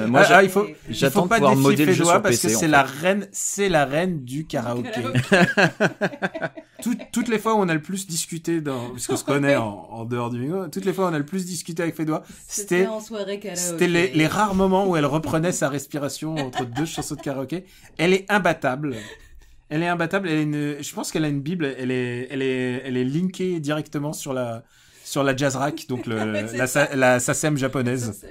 Moi, j'attends de pouvoir modder le jeu sur parce PC, que c'est la reine du karaoké. toutes les fois où on a le plus discuté parce qu'on se connaît en dehors du bingo, toutes les fois où on a le plus discuté avec Fédois, c'était en soirée karaoké. C'était les rares moments où elle reprenait sa respiration entre deux chansons de karaoké. Elle est imbattable. Je pense qu'elle a une bible. Elle est linkée directement sur la Jazz Rack, donc la SACEM japonaise.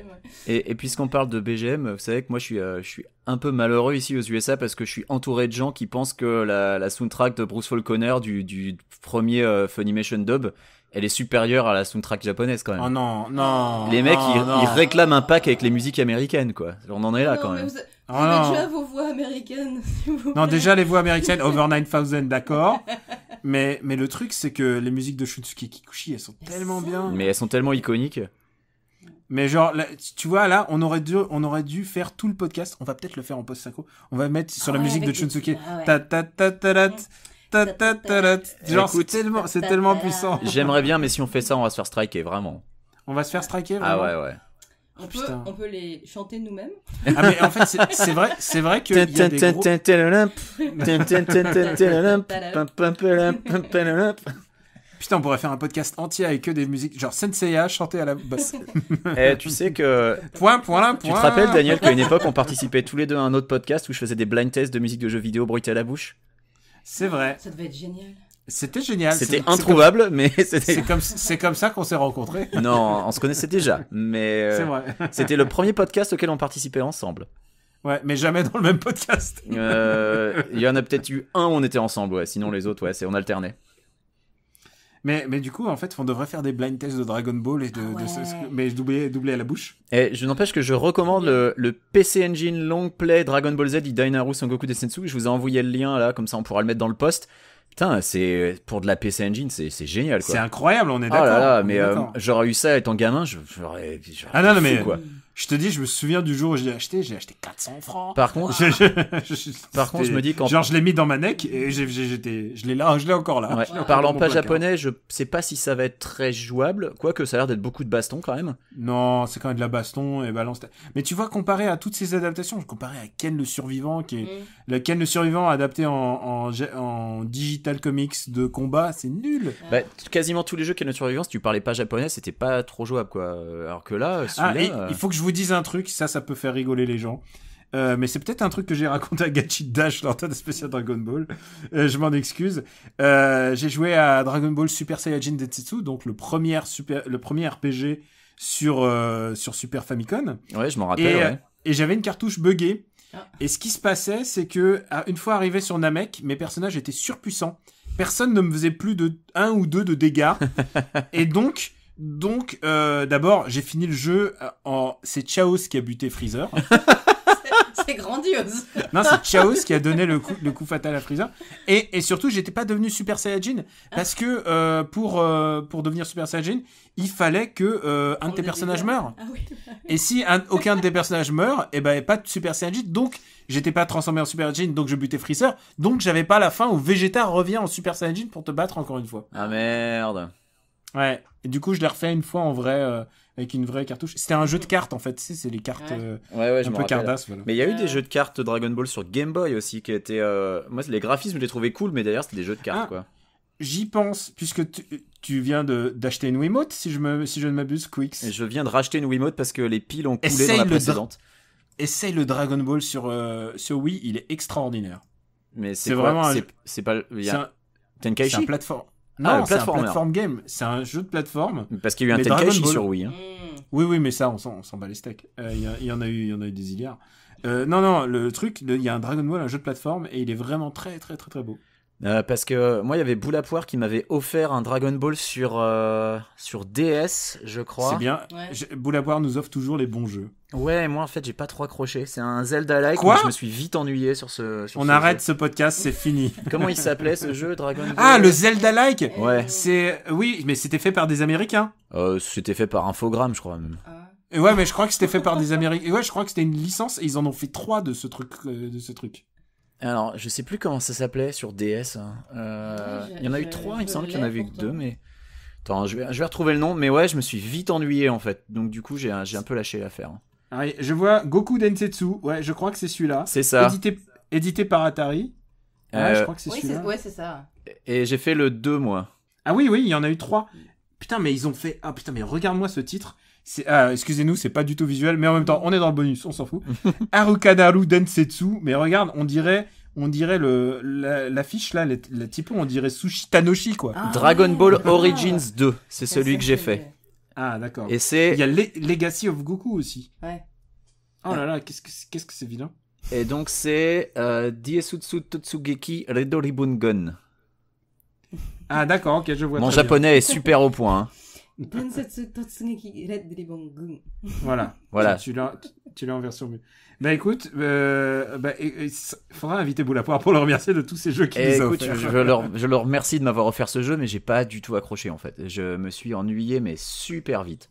Et puisqu'on parle de BGM, vous savez que moi je suis un peu malheureux ici aux USA parce que je suis entouré de gens qui pensent que la soundtrack de Bruce Faulconer du premier Funimation dub, elle est supérieure à la soundtrack japonaise quand même. Oh non. Les mecs ils réclament un pack avec les musiques américaines quoi. On en est là quand même. Vous avez déjà vos voix américaines, s'il vous plaît. Non, déjà les voix américaines, Over 9000, d'accord. Mais le truc, c'est que les musiques de Shunsuke Kikuchi, elles sont tellement bien. Mais elles sont tellement iconiques. Mais genre, là, tu vois, là, on aurait dû faire tout le podcast. On va peut-être le faire en post-synchro. On va mettre sur la musique de Shunsuke. Genre, c'est tellement puissant. J'aimerais bien, mais si on fait ça, on va se faire striker, vraiment. On va se faire striker, vraiment. Ah ouais. On peut les chanter nous-mêmes. Ah mais en fait c'est vrai que il y a des gros... Putain, on pourrait faire un podcast entier avec que des musiques genre Senseiya chanté à la basse. Tu sais que point. Tu te rappelles Daniel qu'à une époque on participait tous les deux à un autre podcast où je faisais des blind tests de musique de jeux vidéo bruité à la bouche. C'est vrai. Ça devait être génial. C'était génial. C'était introuvable, mais c'était... C'est comme ça qu'on s'est rencontrés. Non, on se connaissait déjà, mais c'est vrai. C'était le premier podcast auquel on participait ensemble. Ouais, mais jamais dans le même podcast. Il y en a peut-être eu un où on était ensemble, ouais. Sinon les autres, ouais, on alternait. Mais du coup, en fait, on devrait faire des blind tests de Dragon Ball et mais doublé à la bouche. Et je n'empêche que je recommande le PC Engine Long Play Dragon Ball Z Idainaru Sengoku Densetsu. Je vous ai envoyé le lien là, comme ça on pourra le mettre dans le post. Putain, c'est pour de la PC Engine, c'est génial quoi. C'est incroyable, on est d'accord. Oh là là, mais j'aurais eu ça étant gamin, j'aurais non fou, mais quoi. Je te dis, je me souviens du jour où j'ai acheté 400 francs. Par contre, je me dis quand genre je l'ai mis dans ma neck et je l'ai encore là. Ouais. Parlant pas japonais, je sais pas si ça va être très jouable, quoique ça a l'air d'être beaucoup de baston quand même. Non, c'est quand même de la baston et balance. Mais tu vois, comparé à toutes ces adaptations, comparé à Ken le Survivant qui est le Ken le Survivant adapté en digital comics de combat, c'est nul. Bah, quasiment tous les jeux Ken le Survivant, si tu parlais pas japonais, c'était pas trop jouable quoi. Alors que là, celui-là, il faut que je vous dise un truc, ça peut faire rigoler les gens. Mais c'est peut-être un truc que j'ai raconté à Gachi Dash lors de spécial Dragon Ball. Je m'en excuse. J'ai joué à Dragon Ball Super Saiyajin Densetsu, donc le premier RPG sur Super Famicom. Ouais, je m'en rappelle. Et j'avais une cartouche buggée. Et ce qui se passait, c'est que une fois arrivé sur Namek, mes personnages étaient surpuissants. Personne ne me faisait plus de 1 ou 2 de dégâts. Et donc d'abord, j'ai fini le jeu c'est Chaos qui a buté Freezer. C'est grandiose. Non, c'est Chaos qui a donné le coup fatal à Freezer. Et surtout, j'étais pas devenu Super Saiyajin parce que pour devenir Super Saiyajin, il fallait que un de tes personnages meure. Ah oui. Et si aucun de tes personnages meurt, et ben pas de Super Saiyajin. Donc j'étais pas transformé en Super Saiyajin, donc je butais Freezer. Donc j'avais pas la fin où Vegeta revient en Super Saiyajin pour te battre encore une fois. Ah merde. Ouais. Et du coup, je l'ai refait une fois en vrai avec une vraie cartouche. C'était un jeu de cartes en fait, c'est les cartes je un peu cardass. Voilà. Mais il y a eu des jeux de cartes Dragon Ball sur Game Boy aussi qui étaient moi les graphismes je les trouvais cool, mais d'ailleurs c'était des jeux de cartes quoi. J'y pense puisque tu viens d'acheter une Wiimote si je ne m'abuse, Quix. Et je viens de racheter une Wiimote parce que les piles ont coulé dans la précédente. Essaye le Dragon Ball sur Wii, il est extraordinaire. Mais c'est vraiment c'est pas Tenkaichi. C'est un plateforme. Non, c'est un platform game. C'est un jeu de plateforme. Parce qu'il y a eu un Tenkaichi sur Wii. Hein. Oui, mais ça, on s'en bat les steaks. Il y en a eu des milliards. Non, le truc, il y a un Dragon Ball, un jeu de plateforme, et il est vraiment très, très, très, très beau. Parce que moi, il y avait Boule à Poire qui m'avait offert un Dragon Ball sur DS, je crois. C'est bien. Ouais. Boule à Poire nous offre toujours les bons jeux. Ouais, moi en fait, j'ai pas trop accroché. C'est un Zelda-like, mais je me suis vite ennuyé sur ce. On arrête ce podcast, c'est fini. Comment il s'appelait ce jeu, Dragon Ball ? Ah, le Zelda-like. Ouais. Oui, mais c'était fait par des Américains. C'était fait par Infogrames, je crois même. Ouais, mais je crois que c'était fait par des Américains. Ouais, je crois que c'était une licence et ils en ont fait 3 de ce truc. Alors, je sais plus comment ça s'appelait sur DS. Il y en a eu 3, il me semble qu'il y en avait eu 2, mais... Attends, je vais retrouver le nom, mais ouais, je me suis vite ennuyé, en fait. Donc, du coup, j'ai un peu lâché l'affaire. Allez, je vois Goku Densetsu. Ouais, je crois que c'est celui-là. C'est ça. Édité par Atari. Ouais, je crois que c'est celui-là. Ouais, c'est ça. Et j'ai fait le 2, moi. Ah oui, il y en a eu 3. Putain, mais ils ont fait... Ah putain, mais regarde-moi ce titre. Excusez-nous, c'est pas du tout visuel, mais en même temps, on est dans le bonus, on s'en fout. Harukanaru Densetsu, mais regarde, on dirait l'affiche là, la typo, on dirait Sushi Tanoshi, quoi. Dragon Ball Origins 2, c'est celui que j'ai fait. Ah, d'accord. Et c'est... Il y a Legacy of Goku aussi. Ouais. Oh là là, qu'est-ce que c'est vilain. Et donc c'est Diesutsu Totsugeki Redo Ribbon Gun. Ah d'accord, ok, je vois. Mon très japonais bien. est super au point. Hein. Densetsu Totsugeki Red Ribbon Gun. Voilà. Tu l'as en version mieux. Bah écoute, faudra inviter Boulapoire pour le remercier de tous ces jeux qu'il nous a Écoute, offerts. je leur remercie de m'avoir offert ce jeu, mais j'ai pas du tout accroché en fait. Je me suis ennuyé, mais super vite.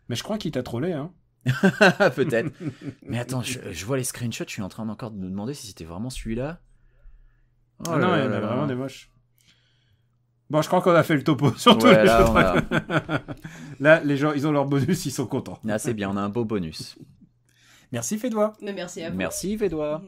Mais je crois qu'il t'a trollé, hein. Peut-être. Mais attends, je vois les screenshots, je suis en train encore de me demander si c'était vraiment celui-là. Oh non, il y en a vraiment des moches. Bon, je crois qu'on a fait le topo sur tous les jeux. Là, les gens, ils ont leur bonus, ils sont contents. Ah, c'est bien, on a un beau bonus. Merci Fédois. Mais merci à vous. Merci Fédois.